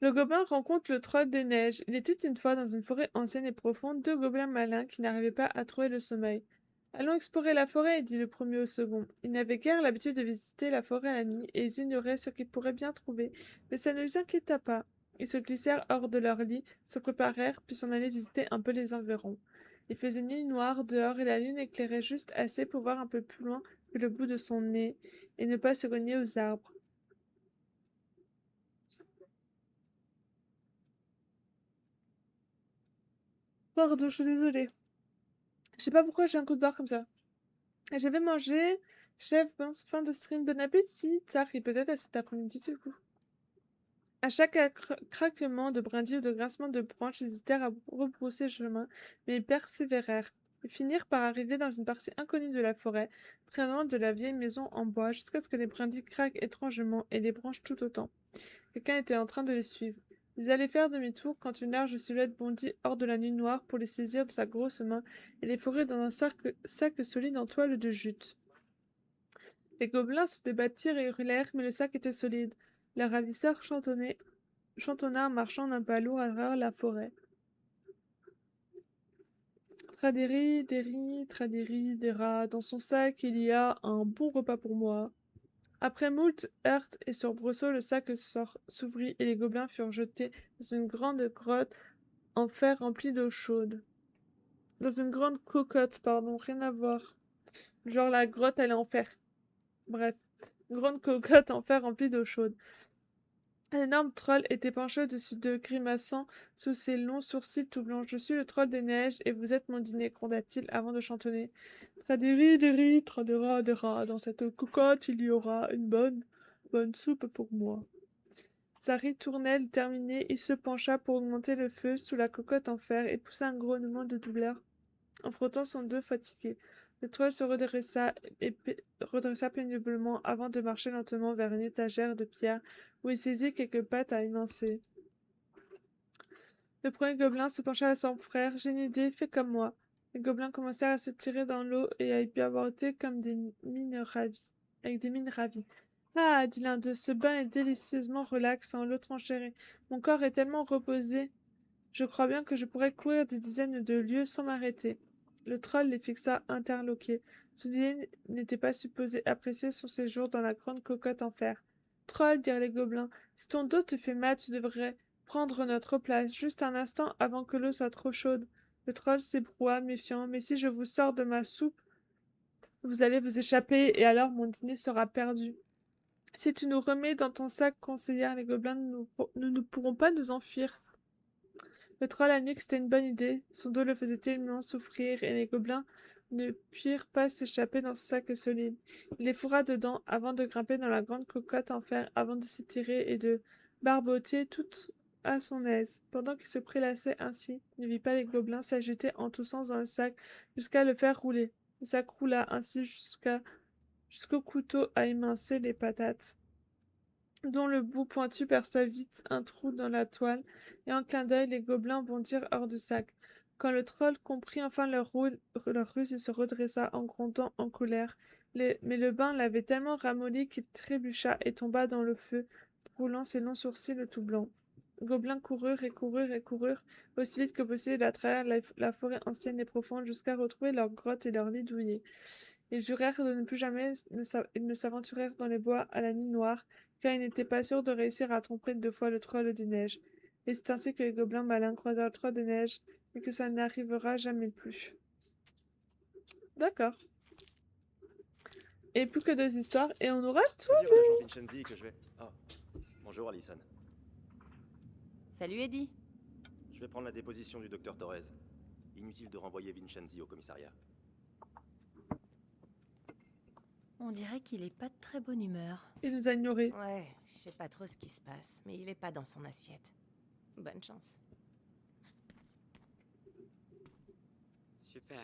Le gobelin rencontre le troll des neiges. Il était une fois dans une forêt ancienne et profonde, 2 gobelins malins qui n'arrivaient pas à trouver le sommeil. Allons explorer la forêt, dit le premier au second. Ils n'avaient guère l'habitude de visiter la forêt la nuit et ils ignoraient ce qu'ils pourraient bien trouver, mais ça ne les inquiéta pas. Ils se glissèrent hors de leur lit, se préparèrent, puis s'en allaient visiter un peu les environs. Il faisait nuit noire dehors et la lune éclairait juste assez pour voir un peu plus loin que le bout de son nez et ne pas se cogner aux arbres. Pardon, je suis désolée. Je sais pas pourquoi j'ai un coup de barre comme ça. J'avais mangé. Chef, bon, fin de stream, bon appétit. Tard et peut-être à cet après-midi du coup. À chaque craquement de brindilles ou de grincement de branches, ils hésitèrent à rebrousser chemin, mais ils persévérèrent. Ils finirent par arriver dans une partie inconnue de la forêt, très loin de la vieille maison en bois, jusqu'à ce que les brindilles craquent étrangement et les branches tout autant. Quelqu'un était en train de les suivre. Ils allaient faire demi-tour quand une large silhouette bondit hors de la nuit noire pour les saisir de sa grosse main et les fourrer dans un sac solide en toile de jute. Les gobelins se débattirent et hurlèrent, mais le sac était solide. Le ravisseur chantonna en marchant d'un pas lourd à travers la forêt. Traderi, deri, traderi, dera, dans son sac il y a un bon repas pour moi. Après moult heurts et soubresauts, le sac s'ouvrit et les gobelins furent jetés dans une grande grotte en fer rempli d'eau chaude. Dans une grande cocotte, pardon, rien à voir. Genre la grotte, elle est en fer. Bref, une grande cocotte en fer remplie d'eau chaude. Un énorme troll était penché au-dessus d'eux, grimaçant sous ses longs sourcils tout blancs. Je suis le troll des neiges et vous êtes mon dîner, gronda-t-il avant de chantonner. Tradiri, tradera, dans cette cocotte, il y aura une bonne soupe pour moi. Sa ritournelle terminée, il se pencha pour augmenter le feu sous la cocotte en fer et poussa un grognement de douleur en frottant son dos fatigué. Le troll se redressa péniblement avant de marcher lentement vers une étagère de pierre où il saisit quelques pattes à émincer. Le premier gobelin se pencha à son frère. J'ai une idée, fais comme moi. Les gobelins commencèrent à s'étirer dans l'eau et à y piavoter comme des mines ravies, avec des mines ravies. Ah, dit l'un d'eux, ce bain est délicieusement relaxant, l'autre enchérit. Mon corps est tellement reposé. Je crois bien que je pourrais courir des dizaines de lieues sans m'arrêter. Le troll les fixa interloqués. Ce dîner n'était pas supposé apprécier son séjour dans la grande cocotte en fer. Troll, dirent les gobelins, si ton dos te fait mal, tu devrais prendre notre place, juste un instant avant que l'eau soit trop chaude. Le troll s'ébroua, méfiant. Mais si je vous sors de ma soupe, vous allez vous échapper, et alors mon dîner sera perdu. Si tu nous remets dans ton sac, conseillèrent les gobelins, nous ne pourrons pas nous enfuir. Le troll admit que c'était une bonne idée. Son dos le faisait tellement souffrir, et les gobelins ne purent pas s'échapper dans son sac solide. Il les fourra dedans avant de grimper dans la grande cocotte en fer, avant de s'étirer et de barboter tout à son aise. Pendant qu'il se prélassait ainsi, il ne vit pas les gobelins s'agiter en tous sens dans le sac jusqu'à le faire rouler. Le sac roula ainsi jusqu'au couteau à émincer les patates, dont le bout pointu perça vite un trou dans la toile, et en clin d'œil, les gobelins bondirent hors du sac. Quand le troll comprit enfin leur ruse, il se redressa en grondant en colère. Mais le bain l'avait tellement ramolli qu'il trébucha et tomba dans le feu, roulant ses longs sourcils tout blancs. Les gobelins coururent, aussi vite que possible à travers la forêt ancienne et profonde jusqu'à retrouver leur grotte et leur lit douillet. Ils jurèrent de ne plus jamais ne s'aventurèrent dans les bois à la nuit noire, car ils n'étaient pas sûrs de réussir à tromper 2 fois le troll des neiges. Et c'est ainsi que les gobelins malins croisèrent le troll des neiges, et que ça n'arrivera jamais plus. D'accord. Et plus que 2 histoires, et on aura tout. Dire à Jean Vincenzi que je vais... Ah, bonjour Allison. Salut Eddie. Je vais prendre la déposition du docteur Torres. Inutile de renvoyer Vincenzi au commissariat. On dirait qu'il est pas de très bonne humeur. Il nous a ignorés. Ouais, je sais pas trop ce qui se passe, mais il est pas dans son assiette. Bonne chance. Super.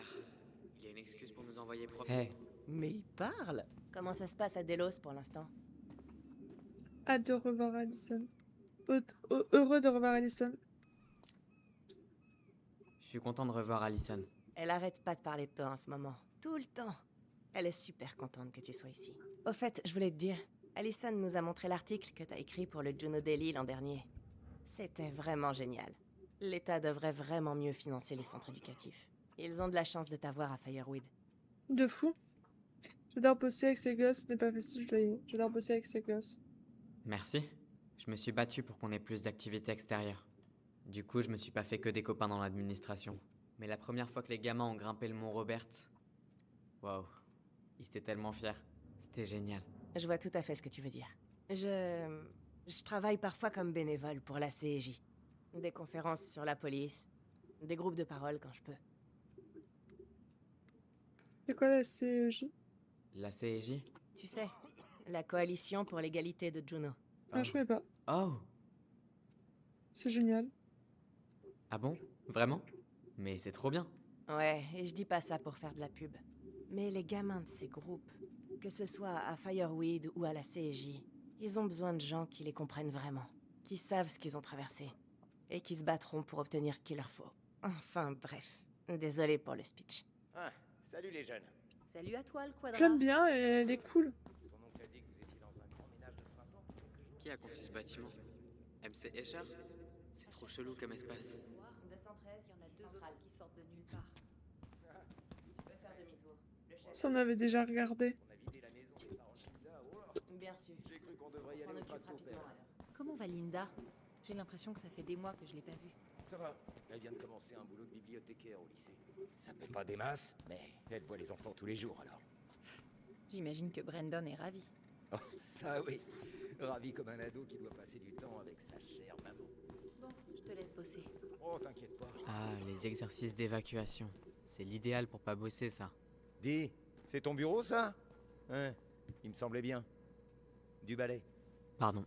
Il y a une excuse pour nous envoyer promener. Hey, Mais il parle. Comment ça se passe à Delos pour l'instant? Hâte de revoir Allison. Heureux de revoir Allison. je suis content de revoir Allison. Elle arrête pas de parler de toi en ce moment. Tout le temps. Elle est super contente que tu sois ici. Au fait, je voulais te dire, Allison nous a montré l'article que t'as écrit pour le Juno Daily l'an dernier. C'était vraiment génial. L'État devrait vraiment mieux financer les centres éducatifs. Ils ont de la chance de t'avoir à Fireweed. De fou. J'adore bosser avec ces gosses, ce n'est pas facile, je dois dire. J'adore bosser avec ces gosses. Merci. Je me suis battu pour qu'on ait plus d'activités extérieures. Du coup, je me suis pas fait que des copains dans l'administration. Mais la première fois que les gamins ont grimpé le mont Robert... Waouh. Ils étaient tellement fiers. C'était génial. Je vois tout à fait ce que tu veux dire. Je travaille parfois comme bénévole pour la CEJ. Des conférences sur la police, des groupes de parole quand je peux. C'est quoi la CEJ? La CEJ? Tu sais, la coalition pour l'égalité de Juno. Ah, je connais pas. Oh. C'est génial. Ah bon? Vraiment? Mais c'est trop bien. Ouais, et je dis pas ça pour faire de la pub. Mais les gamins de ces groupes, que ce soit à Fireweed ou à la CEJ, ils ont besoin de gens qui les comprennent vraiment, qui savent ce qu'ils ont traversé, et qui se battront pour obtenir ce qu'il leur faut. Enfin, bref. Désolé pour le speech. Ah, salut les jeunes. Salut à toi, le quadra. J'aime bien et elle est cool. Ton oncle a dit que vous étiez dans un grand ménage de printemps. Qui a conçu ce bâtiment? MC Escher? C'est trop chelou comme espace. 213, il y en a 2 autres qui sortent de nulle part. Tu peux faire demi-tour. Le chef. Ça, on avait déjà regardé. On a vidé la maison des parents de Linda. Oh là, Bien sûr. j'ai cru qu'on devrait y On s'en aller au occupe pas de ton rapidement père. alors. Comment va Linda? J'ai l'impression que ça fait des mois que je l'ai pas vue. Ça va. Elle vient de commencer un boulot de bibliothécaire au lycée. Ça paie pas des masses, mais elle voit les enfants tous les jours alors. J'imagine que Brandon est ravi. Oh, ça oui. Ravi comme un ado qui doit passer du temps avec sa chère maman. Bon, je te laisse bosser. Oh, t'inquiète pas. Ah, les exercices d'évacuation. C'est l'idéal pour pas bosser, ça. Dis, c'est ton bureau ça? Hein, il me semblait bien. Du balai. Pardon.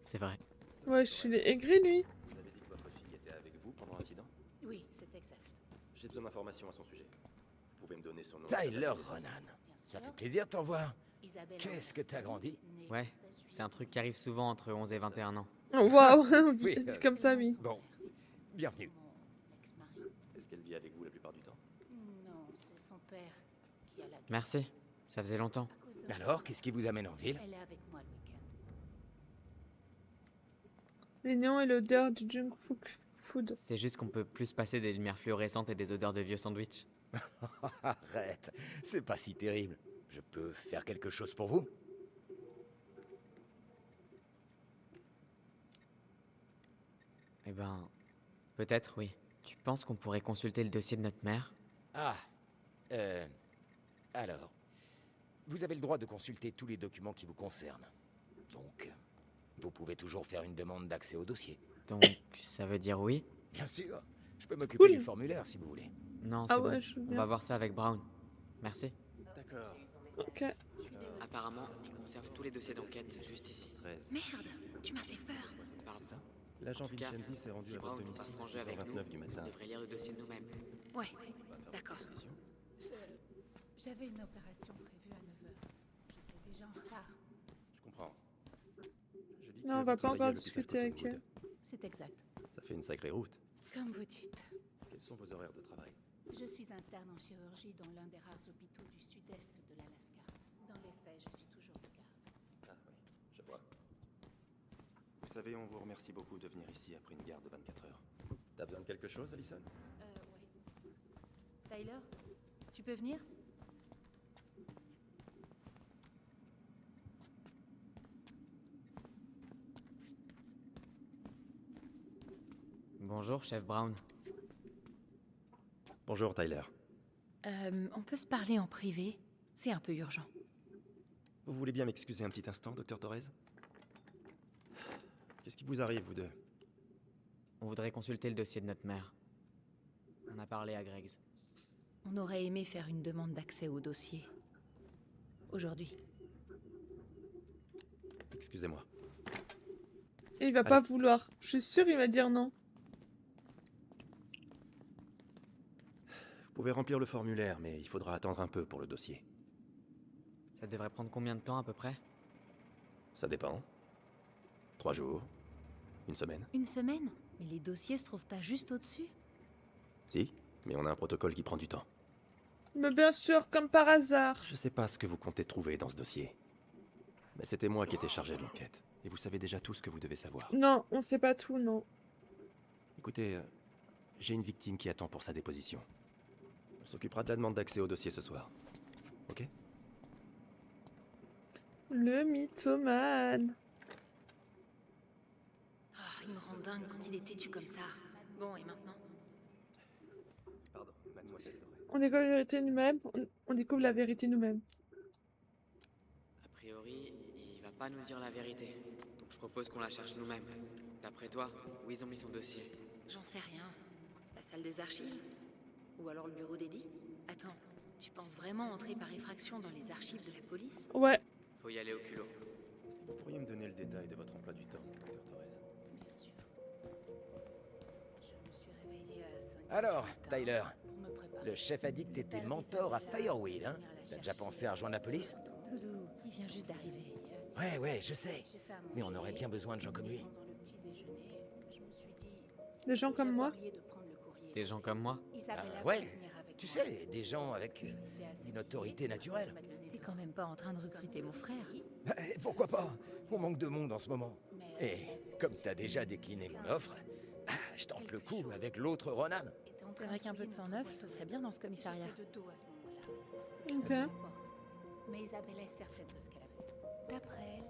C'est vrai. Wesh, il est aigri, lui. Vous avez dit que votre fille était avec vous pendant l'incident? Oui, c'est exact. J'ai besoin d'informations à son sujet. Vous pouvez me donner son nom? Tyler sa date de naissance? Ronan. Ça fait plaisir de t'en voir. Isabelle Qu'est-ce que t'as grandi? Ouais, c'est un truc qui arrive souvent entre 11 et 21 ans. Oh, waouh, Oui, c'est comme ça, oui. Bon, bienvenue. Est-ce qu'elle vit avec vous la plupart du temps? Non, c'est son père qui a la Merci, ça faisait longtemps. Alors, qu'est-ce qui vous amène en ville? Elle est avec moi le week-end. Les néons et l'odeur du junk food. C'est juste qu'on peut plus passer des lumières fluorescentes et des odeurs de vieux sandwichs. Arrête, c'est pas si terrible. Je peux faire quelque chose pour vous? Eh ben, peut-être oui. Tu penses qu'on pourrait consulter le dossier de notre mère? Ah, alors, vous avez le droit de consulter tous les documents qui vous concernent. Donc, vous pouvez toujours faire une demande d'accès au dossier. Donc, ça veut dire oui? Bien sûr, je peux m'occuper Cool. du formulaire si vous voulez. Non, Ah c'est ouais, bon. je veux On bien. va voir ça avec Brown. Merci. D'accord. Ok. Apparemment, il conserve tous les dossiers d'enquête juste ici. 13. Merde, tu m'as fait peur. Pardon. C'est ça? L'agent En tout cas, Vincenzi s'est rendu si à votre Brown n'est pas domicile frangé à avec nous, 6h29 du matin. on devrait lire le dossier de nous-mêmes. Ouais, On va faire d'accord. votre proposition. J'avais une opération prévue à 9h. J'étais déjà en retard. Je comprends. Je lis que Non, on vous va pas travaillez à encore l'hôpital discuter avec Cottonwood. elle. C'est exact. Ça fait une sacrée route. Comme vous dites. Quels sont vos horaires de travail? Je suis interne en chirurgie dans l'un des rares hôpitaux du sud-est de l'Alaska. Dans les faits, je suis toujours de garde. Ah oui, je vois. Vous savez, on vous remercie beaucoup de venir ici après une garde de 24 heures. T'as besoin de quelque chose, Allison? Ouais. Tyler, tu peux venir? Bonjour, chef Brown. Bonjour, Tyler. On peut se parler en privé? C'est un peu urgent. Vous voulez bien m'excuser un petit instant, docteur Torres? Qu'est-ce qui vous arrive, vous deux? On voudrait consulter le dossier de notre mère. On a parlé à Greggs. On aurait aimé faire une demande d'accès au dossier. Aujourd'hui. Excusez-moi. Et il va pas vouloir. Je suis sûre, il va dire non. Vous pouvez remplir le formulaire, mais il faudra attendre un peu pour le dossier. Ça devrait prendre combien de temps à peu près? Ça dépend. 3 jours. Une semaine. Une semaine? Mais les dossiers se trouvent pas juste au-dessus? Si, mais on a un protocole qui prend du temps. Mais bien sûr, comme par hasard. Je sais pas ce que vous comptez trouver dans ce dossier. Mais c'était moi qui étais chargé de l'enquête. Et vous savez déjà tout ce que vous devez savoir. Non, on sait pas tout, non. Écoutez, j'ai une victime qui attend pour sa déposition. On s'occupera de la demande d'accès au dossier ce soir. Ok? Le mythomane. Ah, il me rend dingue quand il est têtu comme ça. Bon, et maintenant? Pardon, mademoiselle Doré. On découvre la vérité nous-mêmes. On découvre la vérité nous-mêmes. A priori, il va pas nous dire la vérité. Donc je propose qu'on la cherche nous-mêmes. D'après toi, où ils ont mis son dossier? J'en sais rien. La salle des archives? Ou alors le bureau d'Eddie? Attends, tu penses vraiment entrer par effraction dans les archives de la police? Ouais. Faut y aller au culot. Est-ce que vous pourriez me donner le détail de votre emploi du temps, docteur Torres? Bien sûr. Je me suis réveillée à 5 Alors, Tyler, pour me préparer. le chef a dit que t'étais mentor à Fireweed, hein? T'as déjà pensé à rejoindre la police? Doudou, il vient juste d'arriver. Ouais, je sais. Mais on aurait bien besoin de gens comme lui. Pendant le petit déjeuner, je me suis dit... Des gens comme moi. de prendre le courrier. Des gens comme moi? Isabella ouais, voulait venir avec tu moi. sais, des gens avec une autorité naturelle. T'es quand même pas en train de recruter mon frère. Bah, pourquoi pas? On manque de monde en ce moment. Et comme t'as déjà décliné mon offre, je tente le coup avec l'autre Ronan. C'est vrai qu'un peu de sang neuf, ce serait bien dans ce commissariat. Ok. Mais Isabella est certaine de ce qu'elle a fait. D'après elle,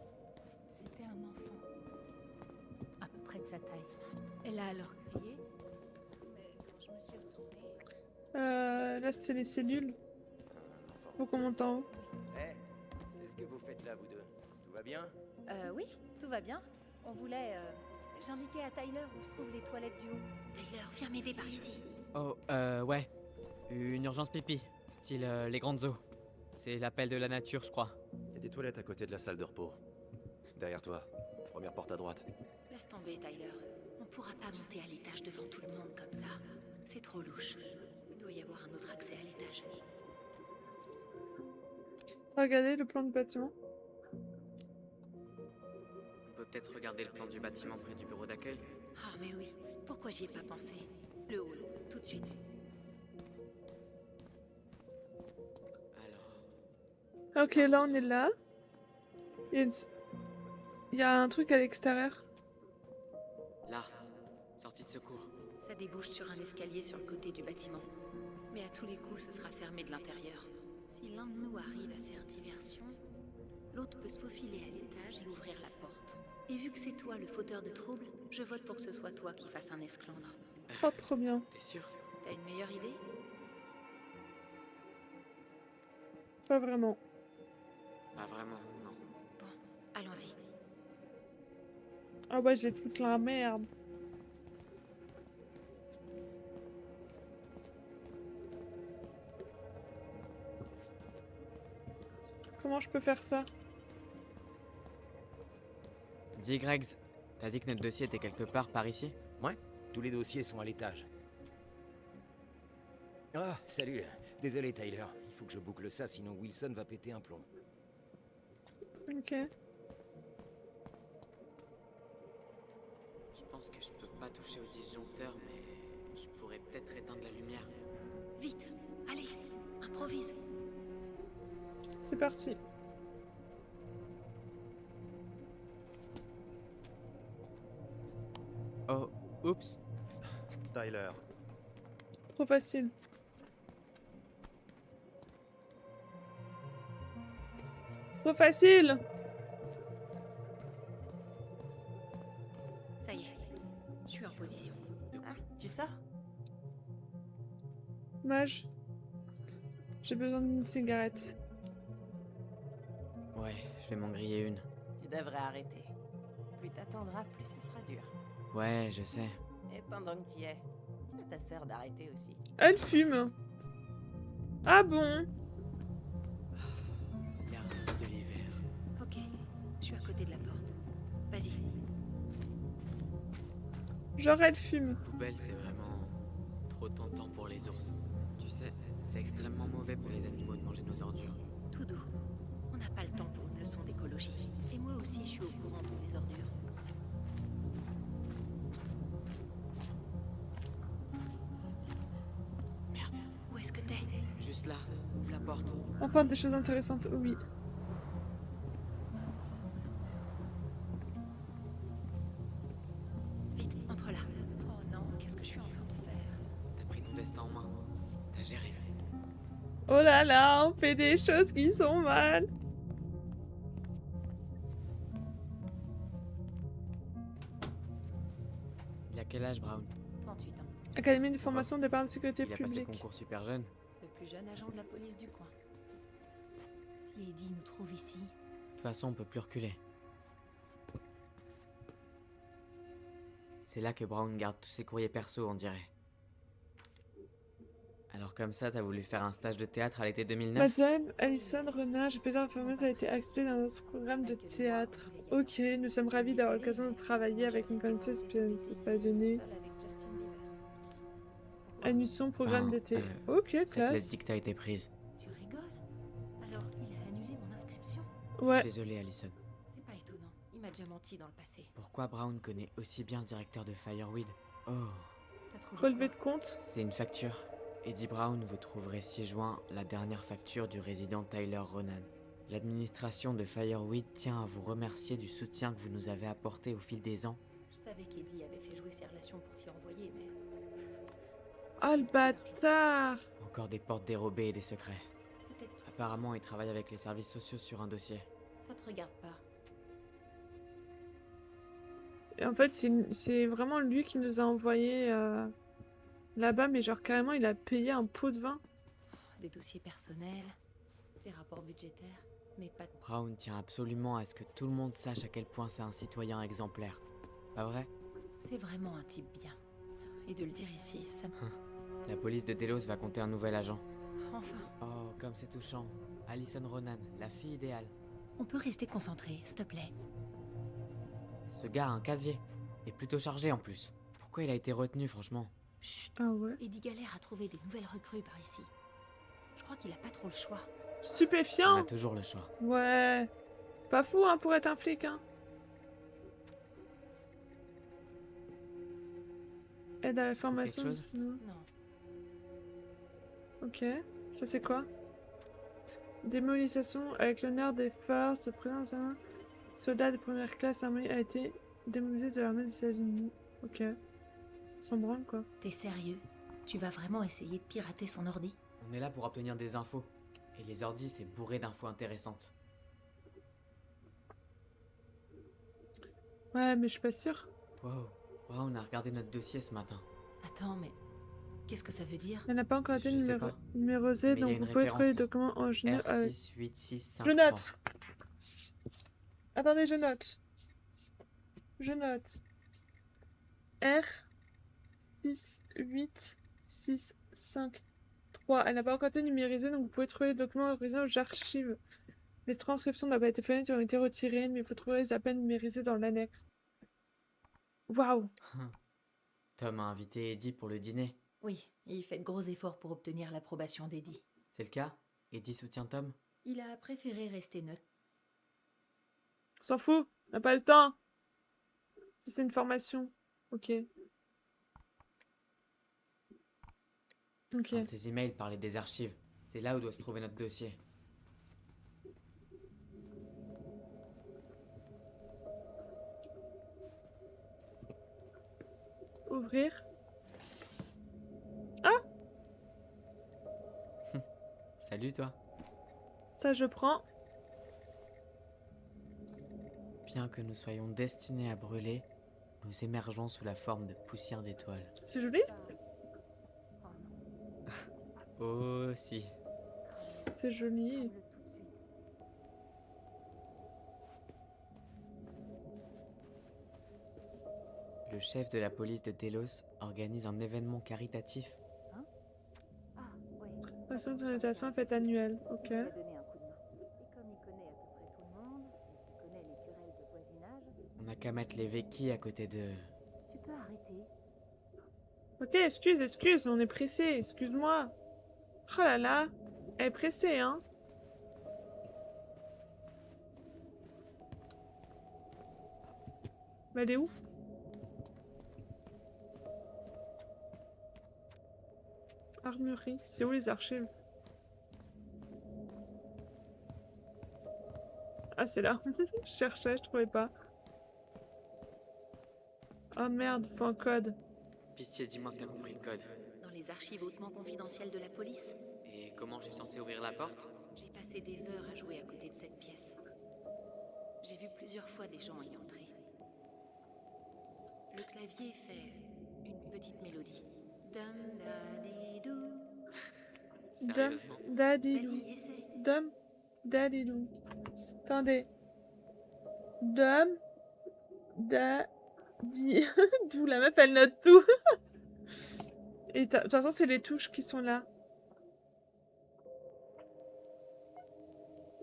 c'était un enfant. À peu près de sa taille. Elle a alors crié Là, c'est les cellules. Faut qu'on monte en haut. Eh, qu'est-ce que vous faites là, vous deux? Tout va bien? Oui, tout va bien. On voulait... J'indiquais à Tyler où se trouvent les toilettes du haut. Tyler, viens m'aider par ici. Oh, ouais. Une urgence pipi. Style les grandes eaux. C'est l'appel de la nature, je crois. Il y a des toilettes à côté de la salle de repos. Derrière toi. Première porte à droite. Laisse tomber, Tyler. On pourra pas monter à l'étage devant tout le monde comme ça. C'est trop louche. Il doit y avoir un autre accès à l'étage. Regardez le plan du bâtiment. On peut peut-être regarder le plan du bâtiment près du bureau d'accueil. Ah, mais oui. Pourquoi j'y ai pas pensé? Le hall, tout de suite. Alors... Ok, là, on est là. Il y a un truc à l'extérieur. Là. Sortie de secours. Ça débouche sur un escalier sur le côté du bâtiment. Mais à tous les coups, ce sera fermé de l'intérieur. Si l'un de nous arrive à faire diversion, l'autre peut se faufiler à l'étage et ouvrir la porte. Et vu que c'est toi le fauteur de troubles, je vote pour que ce soit toi qui fasses un esclandre. Oh, trop bien. T'es sûr? T'as une meilleure idée? Pas vraiment. Pas vraiment, non. Bon, allons-y. Ah ouais, je vais foutre la merde. Comment je peux faire ça? Dis Greggs, t'as dit que notre dossier était quelque part par ici? Ouais, tous les dossiers sont à l'étage. Ah, salut. Désolé, Tyler. Il faut que je boucle ça, sinon Wilson va péter un plomb. Ok. Je pense que je peux pas toucher au disjoncteur, mais je pourrais peut-être éteindre la lumière. Vite, allez, improvise. C'est parti. Oh, oups. Tyler. Trop facile. Trop facile. Ça y est, je suis en position. Ah, tu sors? Mage. J'ai besoin d'une cigarette. Ouais, je vais m'en griller une. Tu devrais arrêter. Plus t'attendras, plus ce sera dur. Ouais, je sais. Et pendant que t'y es, dis à ta sœur d'arrêter aussi. Elle fume. Ah bon? Garde de l'hiver. Ok, je suis à côté de la porte. Vas-y. Genre elle fume. Poubelle, c'est vraiment trop tentant pour les ours. Tu sais, c'est extrêmement mauvais pour les animaux de manger nos ordures. Tout doux. On n'a pas le temps pour une leçon d'écologie. Et moi aussi, je suis au courant pour les ordures. Merde. Où est-ce que t'es? Juste là, ouvre la porte. Enfin des choses intéressantes, oui. Vite, entre là. Oh non, qu'est-ce que je suis en train de faire? T'as pris ton destin en main. T'as géré. Oh là là, on fait des choses qui sont mal. Il a quel âge, Brown? 38 ans. Académie de formation d'épargne de sécurité Il a passé le publique. concours super jeune. Le plus jeune agent de la police du coin. Si Eddie nous trouve ici, De toute façon, on peut plus reculer. C'est là que Brown garde tous ses courriers perso, on dirait. Alors comme ça, t'as voulu faire un stage de théâtre à l'été 2009? Madeleine, Alison, Renard, j'ai plaisir fameuse a été acceptée dans notre programme de théâtre. Ok, nous sommes ravis d'avoir l'occasion de travailler avec une connaisseuse passionnée. Seul avec Justin Bieber. Pourquoi? Admission programme Ben, d'été. Ok, Cette lettre classe. dit que t'as été prise. tu rigoles? Alors, il a annulé mon inscription? Ouais. Désolé, Allison. C'est pas étonnant. Il m'a déjà menti dans le passé. Pourquoi Brown connaît aussi bien le directeur de Fireweed? Oh, T'as trouvé Relevé quoi? de compte. c'est une facture. Eddie Brown, vous trouverez 6 juin la dernière facture du résident Tyler Ronan. L'administration de Fireweed tient à vous remercier du soutien que vous nous avez apporté au fil des ans. Je savais qu'Eddie avait fait jouer ses relations pour t'y envoyer, mais... Ah le bâtard. Encore des portes dérobées et des secrets. Peut-être Apparemment, il travaille avec les services sociaux sur un dossier. ça te regarde pas. Et en fait, c'est vraiment lui qui nous a envoyé Là-bas, mais genre carrément, il a payé un pot de vin. Des dossiers personnels, des rapports budgétaires, mais pas de... Brown tient absolument à ce que tout le monde sache à quel point c'est un citoyen exemplaire. Pas vrai? C'est vraiment un type bien. Et de le dire ici, ça me... La police de Delos va compter un nouvel agent. Enfin, Oh, comme c'est touchant. Alison Ronan, la fille idéale. on peut rester concentré, s'il te plaît. Ce gars a un casier. Et plutôt chargé en plus. Pourquoi il a été retenu, franchement? Chut. Ah ouais. Eddie Galère a trouvé des nouvelles recrues par ici. Je crois qu'il a pas trop le choix. On a Stupéfiant. toujours le choix. Ouais. Pas fou, hein, pour être un flic, hein. Aide à la formation. quelque chose Non. Non. Ok. Ça, c'est quoi? Démobilisation avec l'honneur des forces. Présence d'un soldat de première classe armée a été démobilisé de l'armée des États-Unis. Ok. Sans branle, quoi. T'es sérieux? Tu vas vraiment essayer de pirater son ordi? On est là pour obtenir des infos. Et les ordis, c'est bourré d'infos intéressantes. Ouais, mais je suis pas sûre. Wow. Brown a regardé notre dossier ce matin. Attends, mais... Qu'est-ce que ça veut dire? Elle n'a pas encore été Je sais pas. numérosée, Mais il y a donc une vous pouvez trouver les référence. documents en général avec... R68653. Je note. Attendez, je note. Je note. R68653. Elle n'a pas encore été numérisée, donc vous pouvez trouver les documents numérisés aux archives. Les transcriptions n'ont pas été faites, ont été retirées, mais il faut trouver les appels numérisés dans l'annexe. Waouh! Tom a invité Eddie pour le dîner. Oui, il fait de gros efforts pour obtenir l'approbation d'Eddie. C'est le cas? Eddie soutient Tom? Il a préféré rester neutre. On s'en fout, on n'a pas le temps. C'est une formation. Ok. Ok. Un de ses emails parlait des archives. C'est là où doit se trouver notre dossier. Ouvrir. Ah! Salut toi. Ça, je prends. Bien que nous soyons destinés à brûler, nous émergeons sous la forme de poussière d'étoiles. C'est joli? Oh si. C'est joli. Le chef de la police de Delos organise un événement caritatif. Façon de notation faite annuelle. Ok. On n'a qu'à mettre les véquilles à côté de... Tu peux arrêter. Ok, excuse, on est pressé, excuse-moi. Oh là là, elle est pressée, hein. Mais elle est où? Armurerie, c'est où les archives? Ah, c'est là. Je cherchais, je trouvais pas. Oh merde, faut un code. Pitié, dis-moi que t'as compris le code. Dans les archives hautement confidentielles de la police, Et comment je suis censé ouvrir la porte? j'ai passé des heures à jouer à côté de cette pièce. J'ai vu plusieurs fois des gens y entrer. Le clavier fait une petite mélodie. Dum da di dou. Dum, Sérieusement? dadidou. Vas-y, essaye. Dum, dadidou. Attendez. Dum, di. D'où la meuf, elle note tout. Et de toute façon, c'est les touches qui sont là.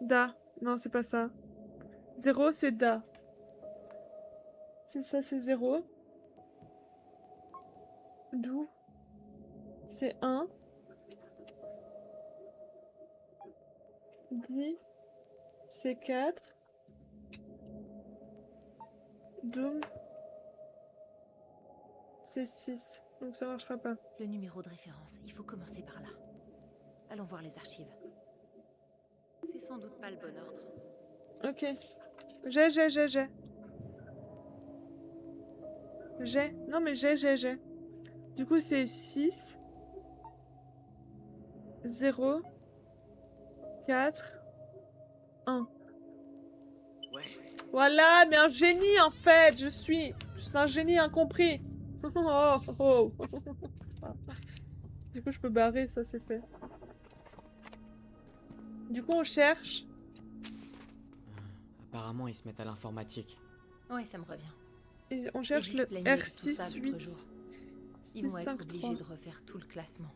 Da. Non, c'est pas ça. 0, c'est da. C'est ça, c'est 0. D'où. C'est 1. Di. C'est 4. Doom. C'est 6. Donc ça marchera pas. Le numéro de référence, il faut commencer par là. Allons voir les archives. C'est sans doute pas le bon ordre. Ok. J'ai. Non mais j'ai. Du coup c'est 6. 0. 4. 1. Ouais. Voilà, mais un génie en fait. Je suis un génie incompris. Oh, oh. Du coup, je peux barrer, ça c'est fait. Du coup, on cherche. Apparemment, ils se mettent à l'informatique. Ouais, ça me revient. Et on Et cherche le display mail, tout ça, l'autre R68. jour. Ils vont être obligés de refaire tout le classement.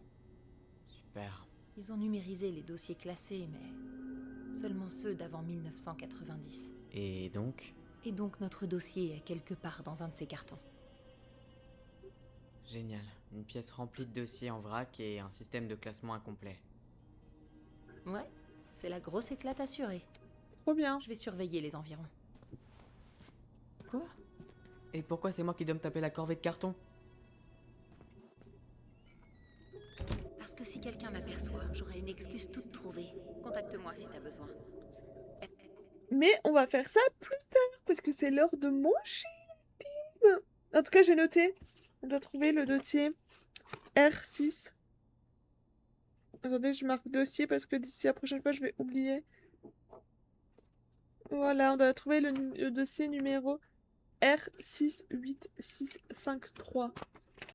Super. Ils ont numérisé les dossiers classés, mais seulement ceux d'avant 1990. Et donc? Et donc notre dossier est quelque part dans un de ces cartons. Génial. Une pièce remplie de dossiers en vrac et un système de classement incomplet. Ouais, c'est la grosse éclate assurée. Trop bien. Je vais surveiller les environs. Quoi? Et pourquoi c'est moi qui dois me taper la corvée de carton? Parce que si quelqu'un m'aperçoit, j'aurai une excuse toute trouvée. Contacte-moi si t'as besoin. Mais on va faire ça plus tard, parce que c'est l'heure de manger la pime. En tout cas, j'ai noté. On doit trouver le dossier R6. Attendez, je marque dossier parce que d'ici la prochaine fois, je vais oublier. Voilà, on doit trouver le dossier numéro R68653.